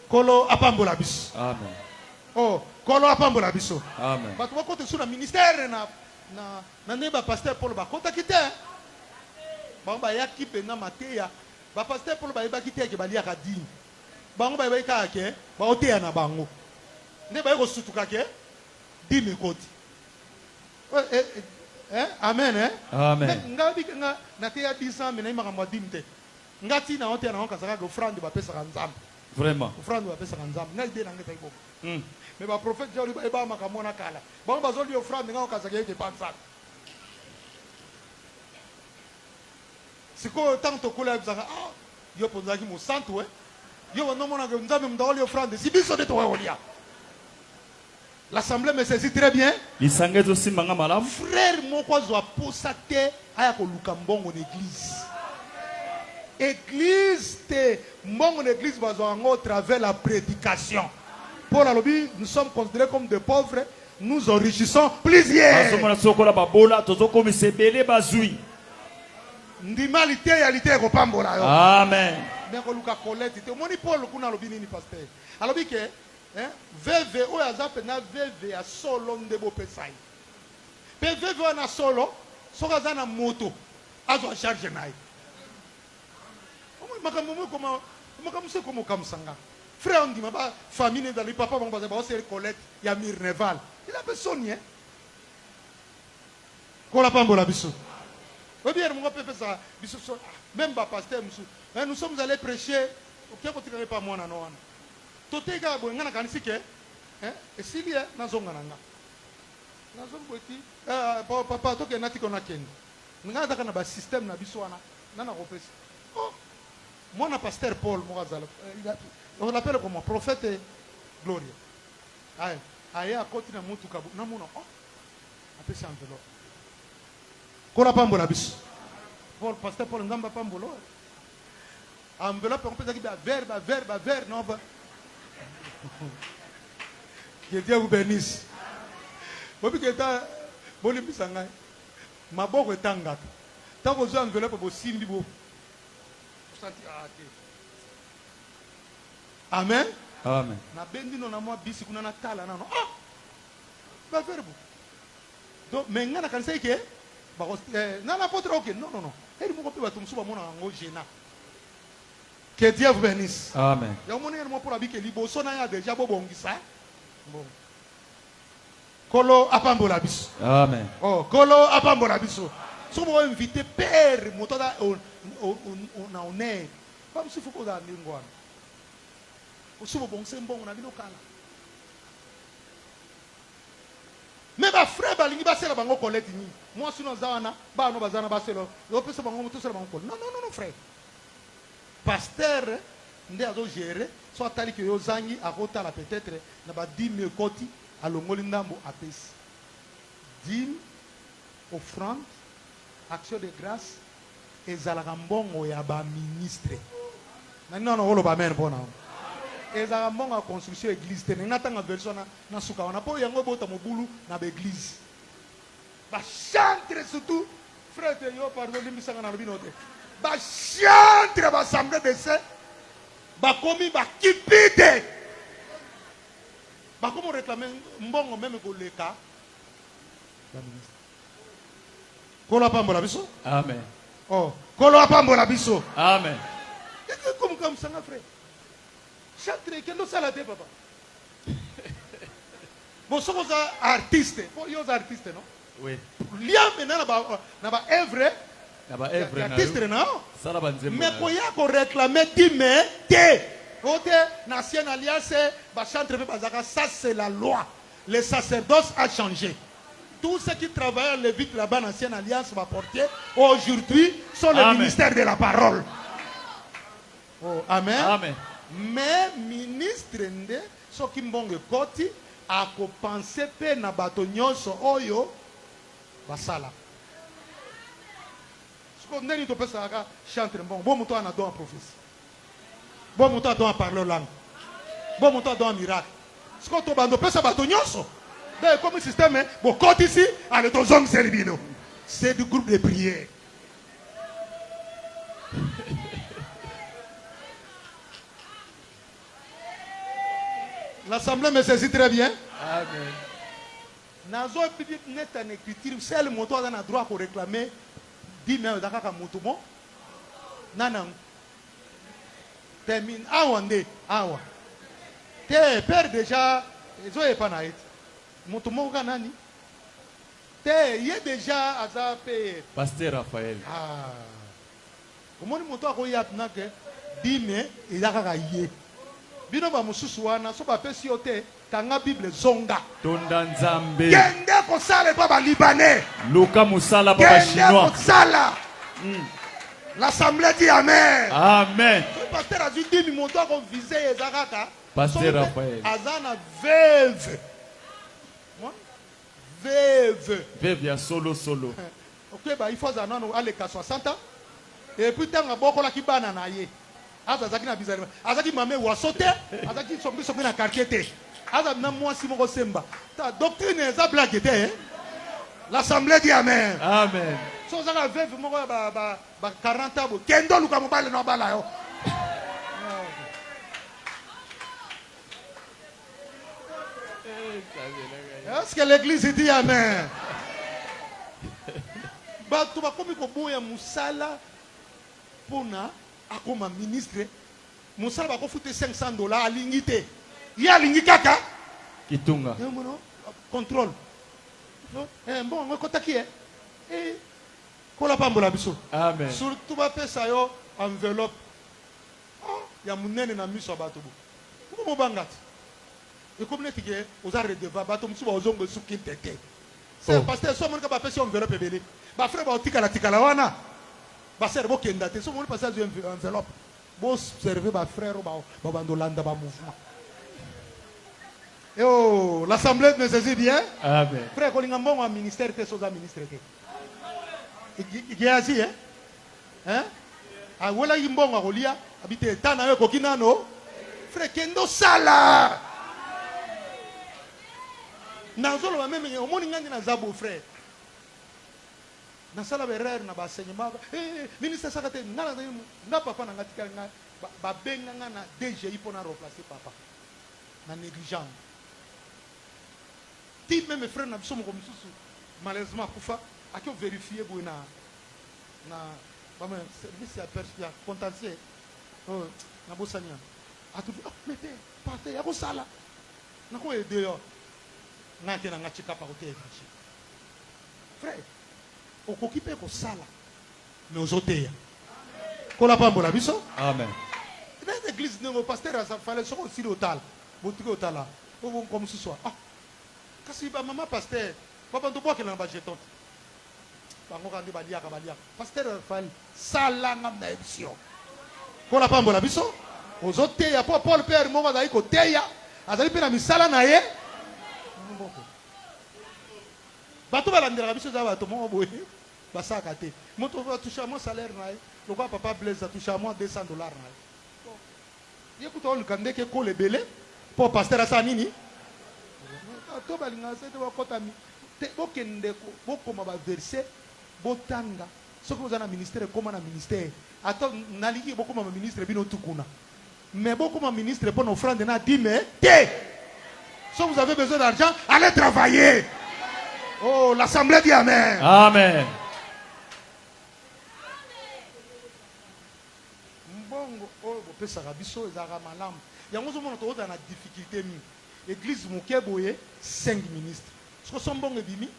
Kolo apambola biso. Amen. Oh, kolo apambola biso. Amen. Ba to kote sur na ministère na neba pasteur Paul ba kota kite. Ba ba yaki pena mateya, ba pasteur Paul ba kite ke ba lia ka dini. Ba ngo ba ka ke, ba oteya na bango. Ne ba ko sutuka ke, dimi koti. Amen. Amen. Ngabi nga na te ya 10 ans mais na imaka mwadimte. Ngati na hote na okazaka go offrande ba pesa nzambe. Vraiment. Offrande ba pesa nzambe. Na ide na ngeta ibo. Mais ba prophète Jauli ba makamona kala. Ba bazoli offrande nga okazaka yeke pansa. Siko tanto kula bizaka yo ponzaki mo santo yo no mona ngo nzambe mdawoli offrande. Si biso de to olia. L'assemblée me saisit très bien. Frère, mon quoi zo posate aya ko luka mbongo l'église. Église, mon église va au travers la prédication. Pour la lobby, nous sommes considérés comme des pauvres, nous enrichissons plusieurs. Amen. Mais Luka Colette, moni Paul kuna lobi nini pasteur. Alobi ke veve o azape na veve ya solo ndebo pesai. Pe veve na solo soka za na moto azo charge nayi. Omo makamumu koma makamuse komo kamsanga. Frère on dit ma famille dans le papa bon ba c'est Colette ya Mirneval. Il a besoin hein. Kola pambola biso. Bien, même pas pasteur, nous sommes allés prêcher. Qui ne pas moi, non. Tout est gars, bon, on a gagné et s'il y a, nous avons gagné. Nous avons dit, papa, toi qui es natif, on a gagné. Nous avons un système, nous avons repris. Oh, moi, je pasteur Paul, on l'appelle comme prophète Gloria. Aïe, à côté de mon tout cabou, non, non, oh, après c'est enveloppe. Kola pambola bis. Paul pasteur Paul ngamba pambolo. Enveloppe on peut dire verbe non va. Que Dieu vous bénisse. Bobi keta boli bisanga. Maboko etanga. Tango zo enveloppe bo simbi bo. Santi ate. Amen. Amen. Na bendi no na moi bisi kuna na tala na no. Ah. Ba verbe. Donc menga na kanisa ke non, l'apôtre, ok, non. Que Dieu vous bénisse. Amen. Kolo apambola biso. Amen. Oh, kolo apambola biso. Si vous invitez père, motoda on a honneur. Pas si faut qu'on a lingouane. Si vous bon c'est bon on a vino kala. Mais ma frère balingi basela bango Colette ni. Moi sinon zawana ba no bazana baselo. Yo pesa bango mutu sela bango. Non frère. Pasteur ndé azo gérer soit tali que yo zangi akota la peut-être na ba 10 000 koti alongoli ndambo apesi. 10 offrande action de grâce ezalaka mbongo ya ba ministre. Maintenant on va mettre bon. Ezala mbongo construction église te ngatanga version na suka wana po yango bota mobulu na l'église ba chantre surtout frère yo pardon limbisanga na binote ba chantre ba assemblée de saints ba komi ba kipite ba komo réclamer mbongo même ko leka ba ministre kola pambola biso amen oh kola pambola biso amen comme ça frère. Chantre, quel est le papa? Bon, sommes artistes. Vous êtes artistes, non? Oui. Il y a maintenant une œuvre. Artiste, non? Mais quand il y a réclamer 10 000, National Alliance, ça c'est la loi. Le sacerdoce a changé. Tous ceux qui travaillent le vite là-bas, l'Ancienne Alliance va porter, aujourd'hui, sont le ministère de la parole. Oh, amen. Amen. Mais ministre nde soki mbongo koti ako penser pe na bato nyonso oyo basala. Siko ndeni to pesa ka chanter mbongo bo muto ana don prophétie. Bo muto don parler langue. Bo muto don miracle. Siko to bando pesa bato nyonso. D'ailleurs comme système bo koti ici ale to zong servino. C'est du groupe de prière. L'assemblée me saisit très bien. Amen. Nazo net en écriture, c'est le moto a droit pour réclamer 10 000 dakaka motomo. Nanang. Termine. Awande. Awa. Te père déjà, ils ont pas naït. Motomo kanani. Te y est déjà azapé. Pasteur Raphaël. Ah. Comment moto a koyat nake 10 000 et dakaka yé. Bino ba mususu wana so ba pesi ote kanga bible zonga tonda nzambe kende ko sala pa ba libanais luka musala pa ba chinois kende ko sala l'assemblée dit amen amen pasteur a dit mi monto ko viser ezakaka pasteur Raphaël azana veuve moi veuve ya solo OK ba il faut azana no aleka 60 ans Et puis tant boko la kibana na ye. Azaki na bizarre. Azaki mame wa sauté. Azaki sombi na quartier. Azaki na moi si moko semba. Ta doctrine eza blague te. L'assemblée dit amen. Amen. So zaka veuve moko ba 40 ans. Kendo luka mobale no bala yo. Est-ce que l'église dit amen? Tu vas comme il musala pona akoma ministre. Musala va foutre $500 à l'ingité. Il y a l'ingikaka. Kitunga. Contrôle. Bon, on va contacter. Et qu'on la pambola biso. Amen. Surtout va faire ça yo enveloppe. Il y a mon nene na miso batobo. Comment bangat? Et comme les filles, aux arrêts de bateau, nous sommes aux sous qui t'étaient. C'est parce que someone qui a fait son enveloppe belé. Bah frère, bah tika la wana. Bah servo qui est daté. Someone passe à une enveloppe. Bon servez bah frère, bah bandolanda bah mouvement. Et oh, l'assemblée me saisit bien. Amen. Frère, quand il y a un bon ministère, c'est un ministre. Il y a assis, hein? Ah voilà, il y a un bon à Rolia. Habité Tana, Kokinano. Frère, Kendo Sala. Nazolo va même au monde ngani na zabo frère. Na sala berrer na basenyemat. Ministre sakate na papa na ngatika na ba benga na DGI pour na remplacer papa. Na négligent. Ti même frère na biso mo komisusu. Malheureusement kufa akio vérifier bo na ba même service ya persia contentieux. Oh na bosania. Atu mettez partez ya ko sala. Na ko aider yo. Frère, au coquipé ko sala, mais aux hôtels. Qu'on la pambola biso. Amen. Dans l'église, nos pasteurs, ça fallait sur aussi l'hôtel. Boutique hôtel là. Comme ce soir. Ah. Kasi ba maman pasteur, papa to bois que l'amba jeton. Bango kandi balia ka balia. Pasteur fallait sala nga mission. Qu'on la pambola biso. Aux hôtels, ya Paul père mo va dai ko teya. Azali pe na misala na ye. Bato balandela biso za bato mo boye basaka te moto va toucher mon salaire na le quoi papa Blaise a touché à moi $200 na yekuto olukande ke ko lebele pour pasteur asa nini to balinga se te bakota mi te bokende ko bokoma ba verser botanga soko vous na ministère comme na ministère ato naliki bokoma ma ministre bino tukuna mais bokoma ministre pour offrande na dime te. Si vous avez besoin d'argent, allez travailler. Oh, l'assemblée dit amen. Amen. Mbongo, oh, vous ça rabiso, ils ont malam. Il y a un moment où on a difficulté. L'église Moukeboye, 5 ministres. Ce que son bon bimi,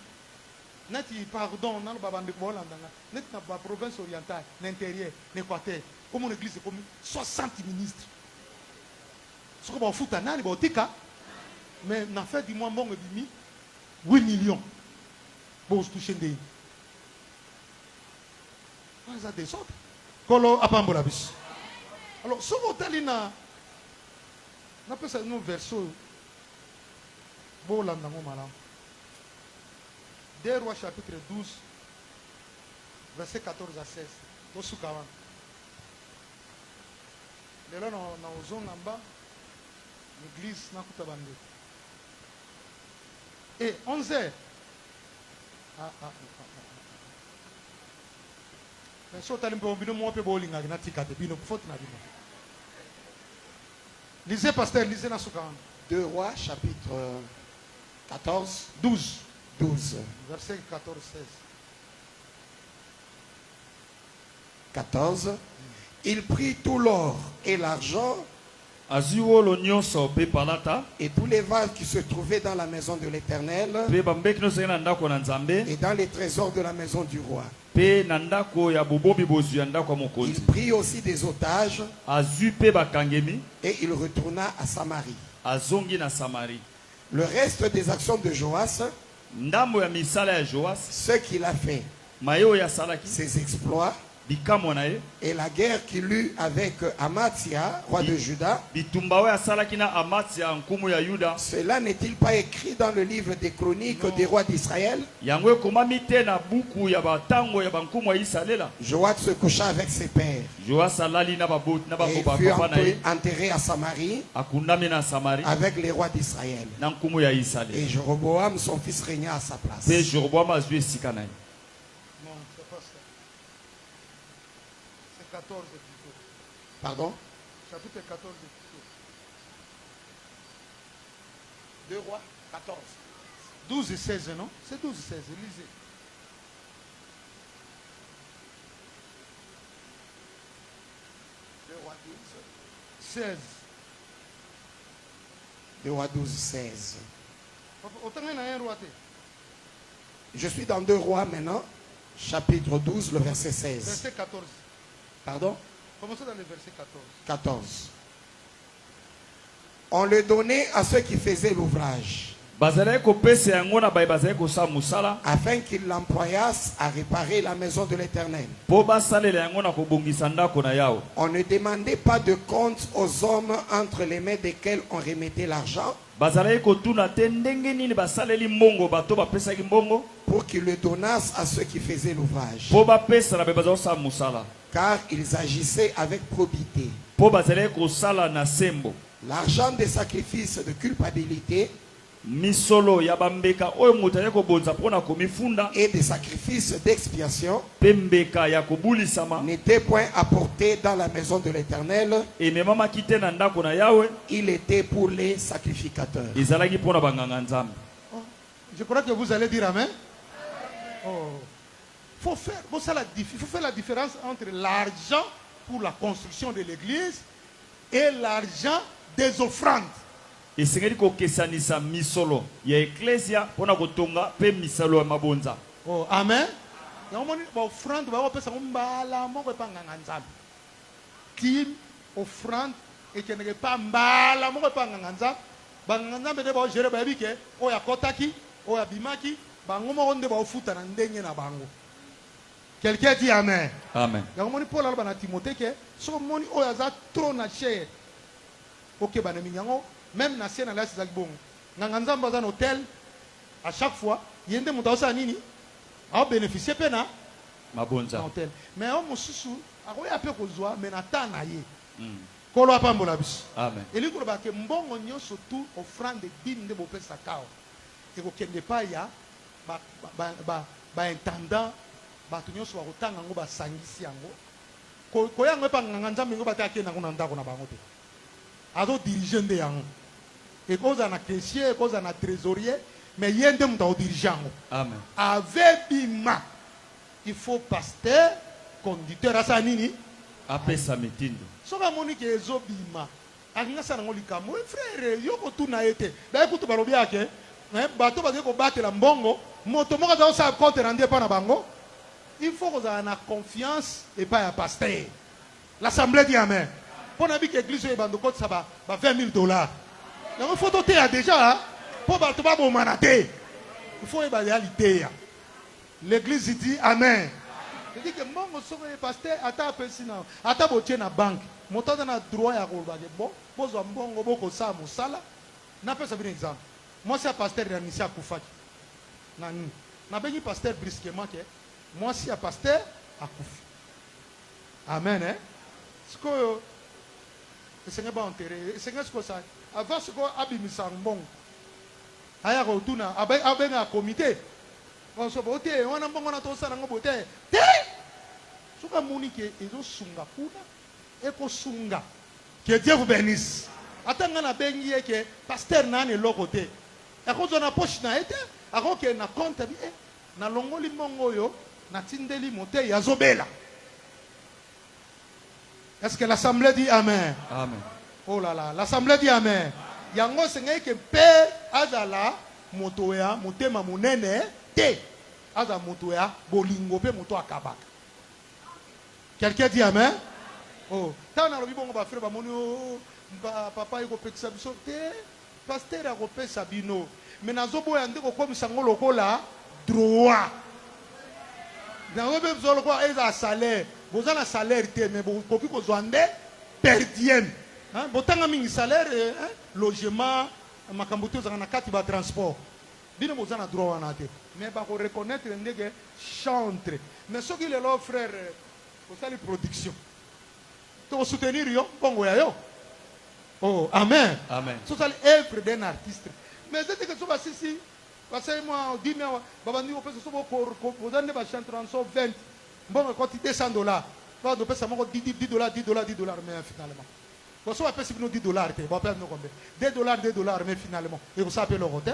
net pardon, dans le babande Bolanda, net dans la province orientale, l'intérieur, l'Équateur, comme une église comme 60 ministres. Ce que vous foutez à Nani, Botika. Mais on a fait du moins bon 8 millions pour se toucher des. Ça descend. Kolo apambola bis. Alors, ce hôtel on appelle ça un verso. Bolanda malam. 2 Rois chapitre 12, verset 14 à 16. Tosukawan. Là, on a zone en bas. L'église n'a pas de et 11h. Lisez, pasteur, lisez dans ce cas. 2 Rois, chapitre 12. Verset 14, 16. 14. Il prit tout l'or et l'argent et tous les vases qui se trouvaient dans la maison de l'Éternel et dans les trésors de la maison du roi. Il prit aussi des otages et il retourna à Samarie. Le reste des actions de Joas, ce qu'il a fait, ses exploits, et la guerre qu'il eut avec Amatzia, roi de Juda, cela n'est-il pas écrit dans le livre des chroniques des rois d'Israël? Joab se coucha avec ses pères et fut enterré à Samarie avec les rois d'Israël. Et Jéroboam, son fils, régna à sa place. C'est 14 plutôt. Pardon? Chapitre 14 plutôt. 2 rois, 14. 12 et 16, non? C'est 12 et 16, lisez. Roi 12. 16. 2 rois 12, 16. Je suis dans 2 rois maintenant, chapitre 12, le verset 16. Verset 14. Pardon? Commençons dans le verset 14. 14. On le donnait à ceux qui faisaient l'ouvrage, afin qu'ils l'employassent à réparer la maison de l'Éternel. On ne demandait pas de compte aux hommes entre les mains desquels on remettait l'argent, pour qu'ils le donnassent à ceux qui faisaient l'ouvrage, car ils agissaient avec probité. L'argent des sacrifices de culpabilité et des sacrifices d'expiation n'était point apporté dans la maison de l'Éternel. Il était pour les sacrificateurs. Je crois que vous allez dire amen. Il faut faire la différence entre l'argent pour la construction de l'église et l'argent des offrandes. Oh, amen. Kim offrande et qui n'est pas mbala moko pa nganza banganza mbede ba gérer ba bike o ya kotaki o ya bimaki bango mo onde ba futa na ndenge na bango. Quelqu'un dit amen. Amen. Yango moni Paul alba na Timothée ke so moni o ya za trop na cher. OK ba na minyango même na sien na la c'est bon. Nganza mbaza na hôtel à chaque fois yende mutaosa nini a bénéficier pena mabonza hôtel. Mais o mususu akoya pe kozwa mais na tana ye. Kolo apambola biso. Amen. Elingo ba ke mbongo nyonso tout offrande dîme de bopesa kao. Eko kende pa ya ba intendant ba tu nyonso ba kotanga ngo ba sangisi yango. Ko yango pa nganga nzambe ngo bataki na ngona ndako na bango te. Azo diriger nde yango. Ekoza na caissier, ekoza na trésorier, mais yende muta o dirigeant. Amen. Avec bima. Il faut pasteur, conducteur asa nini? Apesa mitindo. Soka moni ke ezobima akinga sana ngolika mo frère yoko tuna ete ba ekutu balobi yake bato ba ko batela mbongo moto moko za sa compte rendre pa na bango. Il faut que ça na confiance et pas à pasteur. L'assemblée dit amen. Pour na bi que église e bando ko ça ba $20,000. Donc il faut doter déjà pour bato ba bo manate. Il faut e ba réalité. L'église dit amen. C'est-à-dire que mon pasteur ata pesina ata botie na banque moto na droit ya ko ba bon bozo mbongo boko sa musala na pesa bien exemple moi c'est pasteur de Nisia Koufaki na bengi pasteur brusquement que moi c'est pasteur akufi amen hein ce que le Seigneur va enterrer Seigneur ce que ça avant ce que abimisa mbongo aya ko tuna abenga comité on se vote on a mbongo na to sala ngobote te suka muni ke ezo sunga kuna eko sunga que Dieu vous bénisse atanga na bengi ke pasteur nani lokote akozo na poche na ete akoke na compte bi na longoli mbongo yo na tindeli mote ya zobela. Est-ce que l'assemblée dit amen? Amen. Oh là là, l'assemblée dit amen. Yango sengé que père azala motoya motema munene te aza motoya bolingo pe moto akabaka. Quelqu'un dit amen? Oh, tant na lobi bongo ba frère ba moni papa iko pekisa biso te pasteur a kopesa bino mais nazobo ya ndeko komisa ngolo kola droit na obe biso lokwa eza salaire Vous avez un salaire, mais vous avez per diem. Vous avez un salaire, logement, makambuto za nakati ba transport. Bino vous avez droit à mais vous reconnaître que chantre. Mais ce qu'il est là, frère, vous avez une production. Tu soutenir yo, bon yo. Oh, amen. Amen. C'est l'œuvre d'un artiste. Mais c'est que ça va ici. Parce que moi, dis moi, babandi au pèse sobo vous avez des chantres en 20. Bon, quantité $100. Pas de pèse moi $10, $10, mais finalement. Vous savez pas si nous $10, vous appelez nous combien? $2, mais finalement. Et vous savez le côté.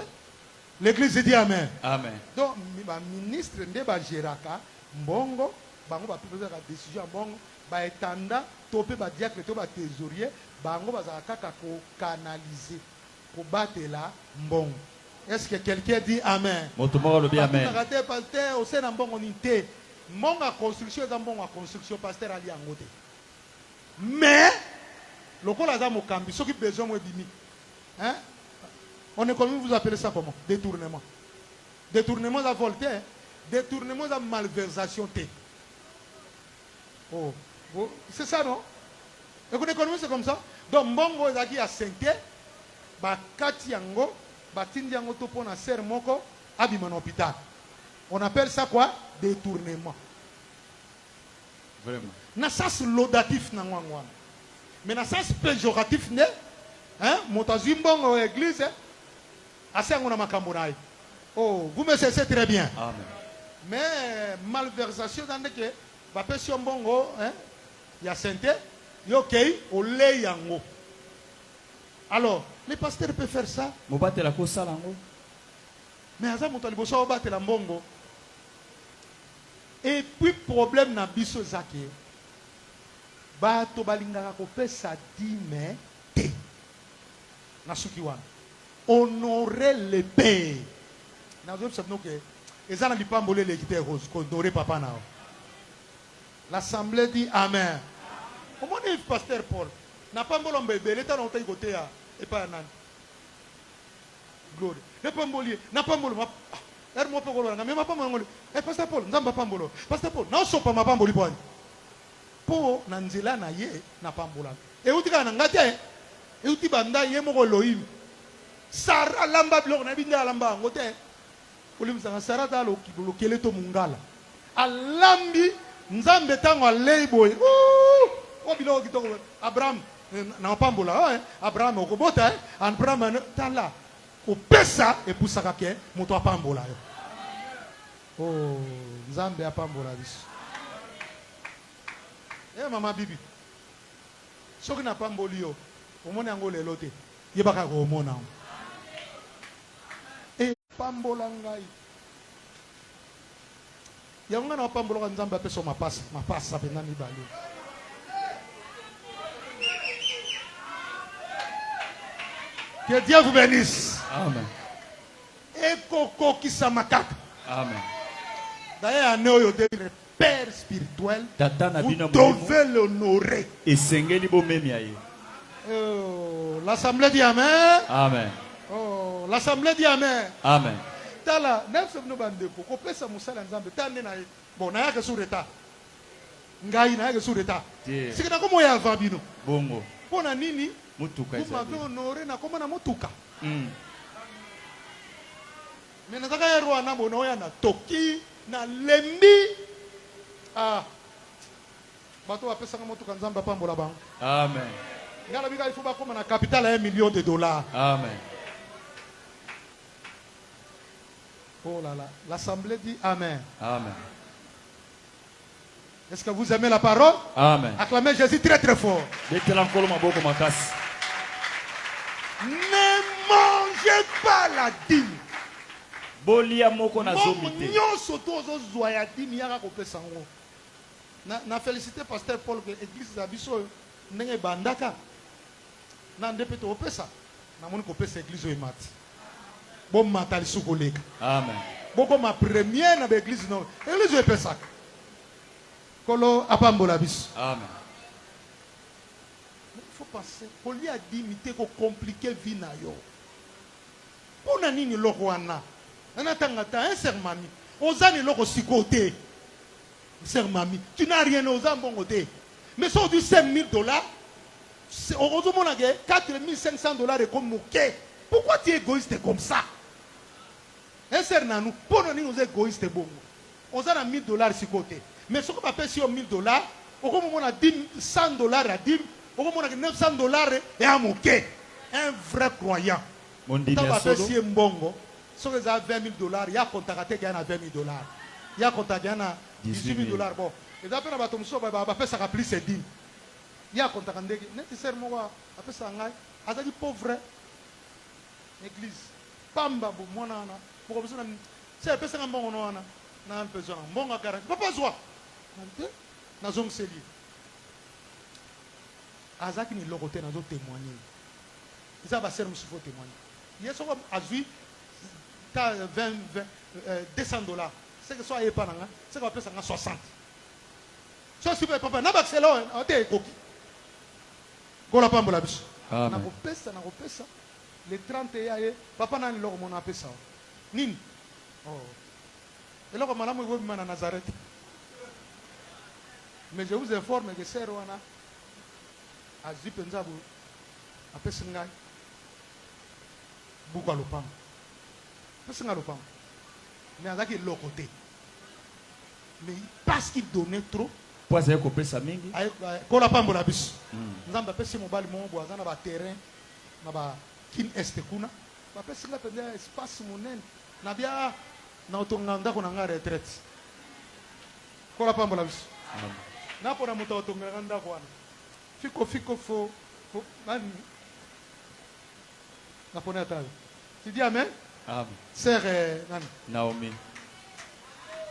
L'église dit amen. Amen. Donc, le ministre de Géraka, Mbongo, bango ba poser la décision mbongo, ba etanda, topé ba diacre, to ba trésorier, bango ba za kaka ko canaliser, ko batela mbongo. Est-ce que quelqu'un dit amen? Motomo le bien amen. Raté pasteur, au sein mbongo nité. Mbongo a construction dans mbongo a construction pasteur ali angote. Mais le col a mo kambi, ce qui besoin mo bimi. Hein? On est comme vous appelez ça comment? Détournement. Détournement de Voltaire, détournement de malversation. Oh, c'est ça non? Et qu'on économie c'est comme ça. Donc mbongo ezaki a 5 ba kati yango, ba tindi yango to pona ser moko abima na hôpital. On appelle ça quoi? Détournement. Vraiment. Na sens laudatif na ngwangwa. Mais na sens péjoratif ne, hein, motazimbongo église, assez on a makambo na. Oh, vous me cessez très bien. Amen. Mais malversation dans que ba pession bongo, hein, ya santé, yoké au lait yango. Alors, les pasteurs peuvent faire ça. Mobate la kosa lango. Mais aza moto liboso obate la mbongo. Et puis problème na biso zake. Ba to balingaka ko pesa dime te. Na suki wana. Honorer le père. Na zo sabno ke ezana lipambole l'équité rose ko honorer papa na. L'assemblée dit amen. Comment est pasteur Paul? N'a pas mbolombe l'état na otai côté ya et pas nan. Gloire. Ne pas mbolier, n'a pas mboloma. Er mo pegolo na me mapa mangoli. Eh pasteur Paul, nzamba pambolo. Pasteur Paul, na so pa mapamboli bwani. Po na nzela na ye na pambola. E utika na ngate. E uti banda ye moko loim. Sara lamba blok na binda lamba ngote. Olim sanga Sara ta lo kele to mungala. Alambi nzambe tango aleboy. O bilo kitoko Abraham na pambola. Abraham okobota Abraham tala. Au pesa et pour ça que moto apambola yo. Oh, nzambe apambola biso. Eh mama bibi. Soki na pamboli yo, omona yango lelo te. Yebaka ko omona. Eh pambola ngai. Yango na pambola nzambe apeso mapasa pena mibale. Que Dieu vous bénisse. Amen. Et Koko Kisamakak. Amen. D'ailleurs, nous le Père spirituel. Vous devez l'honorer. Et sengeli bo memiaye. Oh, l'assemblée dit amen. Amen. Oh, l'assemblée dit amen. Amen. Tala, neuf nous bande ko ko pesa musala nzambe tande na bon na yaka sur état. Ngai na yaka sur état. Sikina ko moya vabino. Bongo. Pona nini? Mutuka vous m'avez honoré na koma na mutuka. Mais nataka ya Rwanda bono ya na toki na lembi. Ah. Bato wa pesa mutuka nzamba pambola bango. Amen. Ngala bika ifuba koma na capital à $1 million. Amen. Oh là là, l'assemblée dit amen. Amen. Est-ce que vous aimez la parole? Amen. Acclamez Jésus très très fort. Ne mangez pas la dîme. Bolia moko na zomite. Nyonso tozo zoya dîme yaka ko pesa ngo. Na félicité pasteur Paul que église za biso ndenge bandaka. Na ndepe to pesa. Na moni ko pesa église o mati. Bon matali sukoleka. Amen. Boko ma première na église no. Église o pesa. Kolo apambola biso. Amen. Il faut passer. Au lieu d'imiter, de compliquer la vie. Pour nani ni loko wana. Nana tangata un sermani. Ozani loko sikote. Sœur Mami, tu n'as rien aux ambongotés. Mais sur du $5,000, au moins 4,500 $ et comme moqué. Pourquoi tu es égoïste comme ça? Un sœur Nanou, pour nous égoïste bon. On a $1,000 sur côté. Mais ce qu'on appelle sur $1,000, au moins on a $100 à 10, au moins on a $900 et à moqué. Un vrai croyant. Quand on appelle si mbongo, si on a $20,000, il y a contacté qui a $20,000. Il y a contacté qui a $18,000. Bon. Et d'après la bâton, on va ça plus c'est 10. Il y a contacté qui nécessairement après ça a dit pauvre église. Pamba bo mwana na. Pour que ça c'est personne en bon on a un besoin. Bon à garantie. Pas besoin. Na zone seli. Azaki ni lokoté na zo témoigner. Ça va servir faut témoigner. Il y a ça a vu ta 200 $. C'est que soit est pas nga, c'est qu'on appelle ça 60. Ça super papa na baxelo on te koki. Gola pambola biso. Na kopesa na kopesa. Les 30 et papa n'a pas mon appel ça. Nini? Oh. Et là, madame, vous êtes à Nazareth. Mais je vous informe que c'est Rwanda. A Zipenzabu. A Pessingai. Bougalopam. Pessingalopam. Mais à qui l'autre côté. Mais parce qu'il donnait trop. Pour ça, il y a mingi. Quand la pambola bis. Nous avons passé mon bal, mon bois, dans le terrain. Kin este kuna ba pesi nga pende espace monene na bia na otonganda ko na retraite ko la pambola bis na pona muta otonganda ko ana fiko fo nani na pona tawe tu dis amen sœur nani Naomi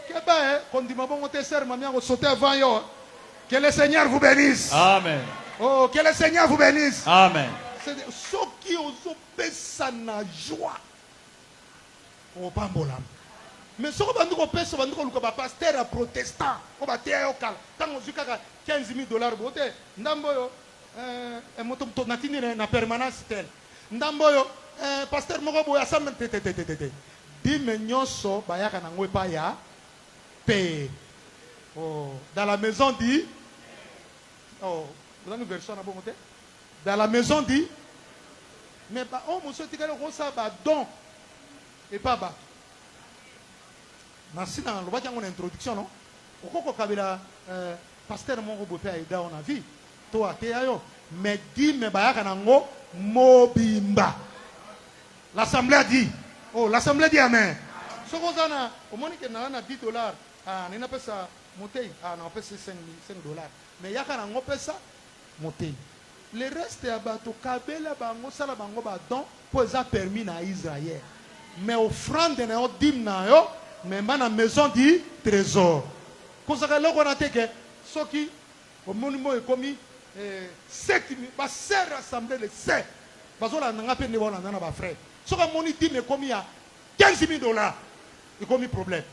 que ba quand dit ma bon te sœur mamia ko sauter avant yo que le Seigneur vous bénisse amen oh que le Seigneur vous bénisse amen. C'est ceux qui ont fait ça na joie. On va pas mais ceux qui ont fait ça, on va pasteur protestant. On va dire au calme. Quand on dit $15,000, bote. Ndamboyo, moto natini na permanence tel. Ndamboyo, pasteur moko boya sa même tete. Di menyoso bayaka na ngwe pa ya paix. Oh, dans la maison dit. Oh, vous avez une version na bon côté. Dans la maison dit, mais bah, oh, monsieur, tu as ça, bah, don, et pas bah. Merci dans le introduction, non? Pourquoi Kabila, pasteur, mon robot, a on a vu, toi, tu es mais dis, mais bah, kanango, mobimba. L'assemblée a dit, oh, l'assemblée dit amen. Ce qu'on a, au moins, qu'il y a $10, ah, on appelle ça, monter, ah, on appelle ça $5. Mais il y a kanango, on appelle ça, monter. Le reste est bateau kabela bango sala bango ba don pour ça permis na Israël. Mais offrande na yo dim na yo mais na maison du trésor. Pour ça que là on a été que ceux qui au monument est commis 7 ba ser rassemblé les 7. Parce que là on a peine on a ba frère. Ce que moni dim est commis à $15,000. Il commis problème.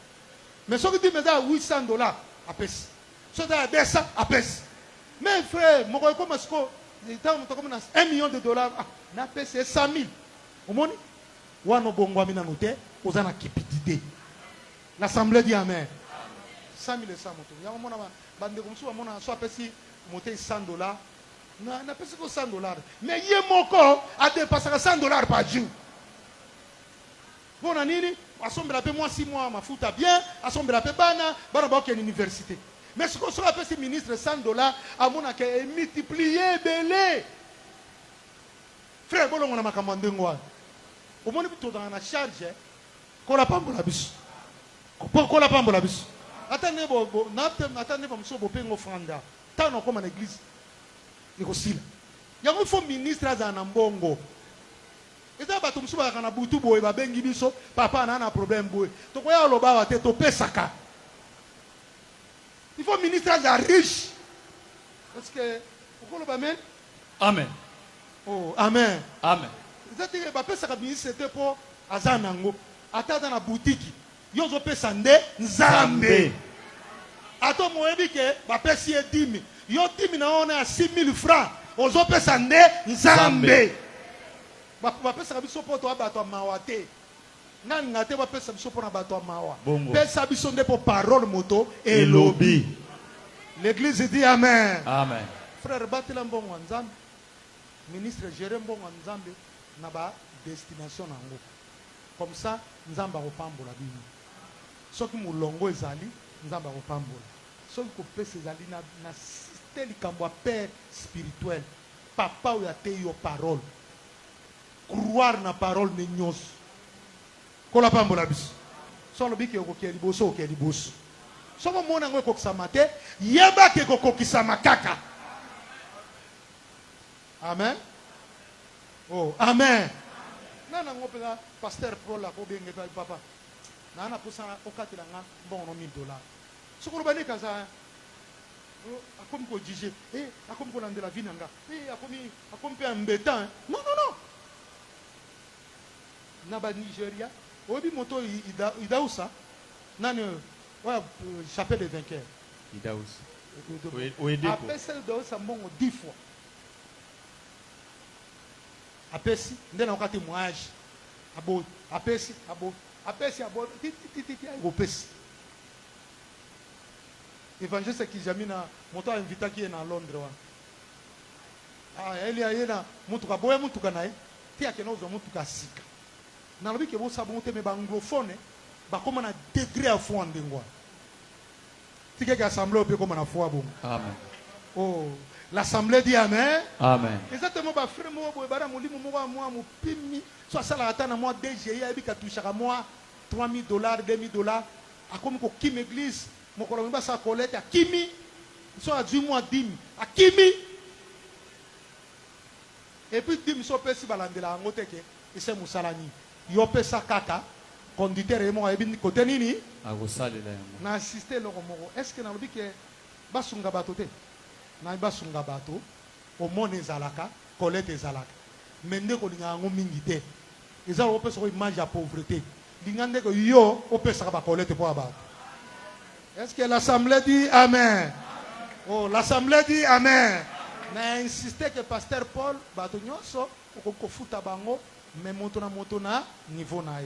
Mais ceux qui dit mais $800 à pèse. Ceux qui a 200 à pèse. Mais frère, mon comme est-ce que $1 million, na pèse 100,000. Au moins, wano bongo amina noté, ozana kipitide. L'assemblée dit amen. 100,000 et 100 moto. Ya mona bande comme ça mona soit pèse monter $100. Na pèse ko $100. Mais yé moko a dépassé $100 par jour. Bon nini, asombe la paix moi 6 mois ma futa bien, asombe la paix bana ba à l'université. Mais ce qu'on soit fait ministre $100 à mon accueil multiplié belé. Frère, bon on a ma commande ngwa. Au moins plutôt dans la charge, qu'on la pambo la bis. Qu'on la pambo la bis. Attendez attendez comme ça pengo franda. Tant comme en église. Il aussi. Il y a un faux ministre à Zanambongo. Et ça va tout ça kana butu boy ba bengi biso papa na problème boy. To ko ya loba wa te to pesaka. Il faut ministre à riche. Parce que, pourquoi le amen? Amen. Oh, amen. Amen. C'est-à-dire que ça c'était pour Azanango. Attends dans la boutique. Yo zo pe sande Nzambe. Attends moi dit que ba pe si 10,000. Yo 10,000 na on a 6,000 francs. Ozo pe sande Nzambe. Ba pe ça biso poto abato mawate. Nan ngate ba pesa biso pona bato mawa. Pesa biso nde po parole moto et lobby. L'église dit amen. Amen. Frère Batila mbongo nzambe. Ministre Géré mbongo nzambe na ba destination nango. Comme ça nzamba ko pambola bino. Soki mulongo ezali nzamba ko pambola. Soki ko pesa ezali na système likambo père spirituel. Papa ou te yo parole. Croire na parole ne nyos. Kola pambola biso. Solo biki ko keli boso o keli boso. Somo mona ngwe ko kisamate, yeba ke ko kokisama kaka. Amen. Oh, amen. Nana ngopela pasteur Paul la ko benge papa. Nana pusa okati la nga bon no $1000. Sokolo bani kaza akomi ko juger, akomi ko landela vie nanga. Akomi pe embêtant. Non. Naba Nigeria, obi moto idausa. Nani chapelle des vainqueurs. Idausa. Après celle de ça mbongo 10 fois. Apesi ndena okati témoignage. Abo apesi abo titi opesi. Évangile qui jamina moto invita qui est dans Londres. Elle est na mutuka boya mutuka nae. Tia ke nozo mutuka sika. Na lobi ke bo sabonte me ba anglophone ba koma na degré à fond ndengwa. Tika ke assemblée au pe koma na foi bon. Amen. Oh, l'assemblée dit amen. Amen. Exactement ba frère mo bo bara molimo mo moi mo pimi so sala ata na moi DGI abi ka touchaka moi $3000 $2000 akomi ko kim église mo ko ba sa collecte a kimi so a 10 mois dim a kimi et puis dim so pesi balandela ngoteke ise musalani yo pesa kaka conducteur et moi ebi côté nini agosalela na assister le moko est-ce que na lobi ke basunga bato te na basunga bato o mone ezalaka collecte ezalaka mende ko linga ngo mingi te eza o pesa ko image ya pauvreté linga ndeko yo o pesa ba collecte pour abato. Est-ce que l'assemblée dit amen? Oh, l'assemblée dit amen. Na insisté que pasteur Paul bato nyonso ko futa bango mais motona niveau na.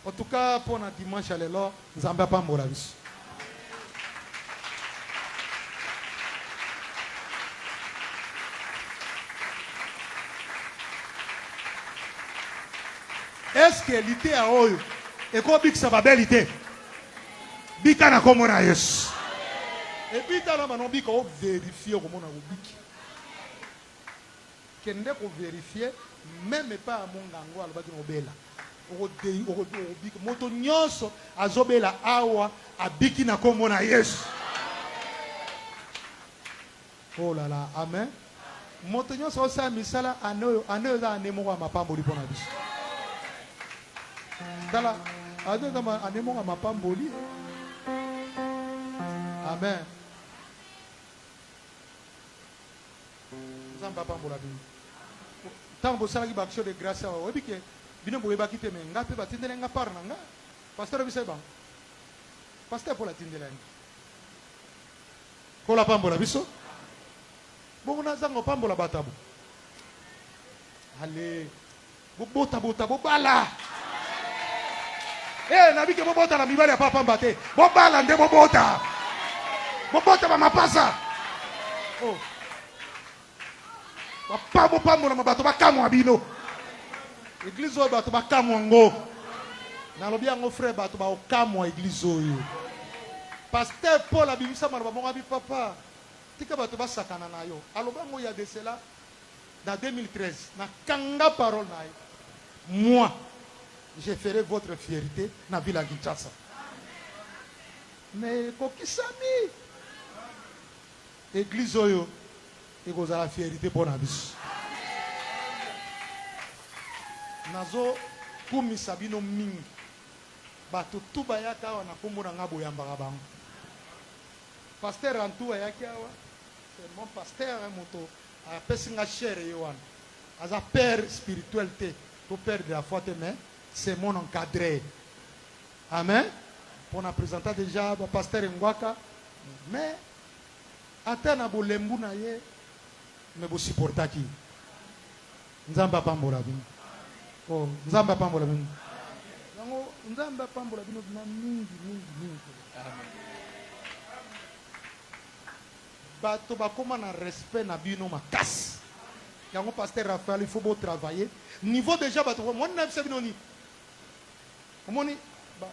En tout cas pour na dimanche lelo nzamba pambola biso. Est-ce que l'ité a oyo et ko bik sa babelité bika na komo na Yesu et puis tala manon bika o vérifier komo na biki kende ko vérifier même pas mon ngango alobaki obela o bika moto nyonso azobela awa abiki na komo na Yesu. Oh là là, amen. Moto nyonso sa misala anoyo za anemo wa mapambo lipona biso. Dala, adama anemo wa mapamboli. Amen. Zamba pambola bi. Tango salaki baction de grâce wa obike bino boye bakite me ngape batindele nga par nga. Pasteur bi seba. Pasteur pour la tindele. Ko la pambola biso. Bongo na zango pambola batabu. Allez. Bobota bobala. Nabi ke bobota la mibali ya papa mbate. Bobala nde bobota. Bobota ba mapasa. Oh. Papa pambola mabato bakamwa bino. Église oyo bato bakamwa ngo. Na lobi yango frère bato ba okamwa église oyo. Pasteur Paul abimisa maloba monga bi papa. Tika bato basakana na yo. Aloba ngo ya de cela dans 2013 na kanga parole na yo. Moi je ferai votre fierté na ville à Kinshasa. Mais kokisami église oyo ekozala fierté mpona biso. Nazo kumisa bino mingi bato tu bayaka awa na kombo na nga boyambaka bango. Pasteur Antou ayaki awa c'est mon pasteur moto apesi nga chere ye wana aza père spirituel te to père de la foi te mais c'est mon encadré. Amen. Pour na présenter déjà le pasteur Ngwaka mais atana bolembu na ye me bo supporta ki nzamba pambola bi. Oh nzamba pambola bi. Nango nzambe apambola bino na mingi. Bato bakoma na respect na bino makasi. Yango pasteur Raphaël, il faut beau travailler. Niveau déjà bato, moi na bino ni. Omoni ba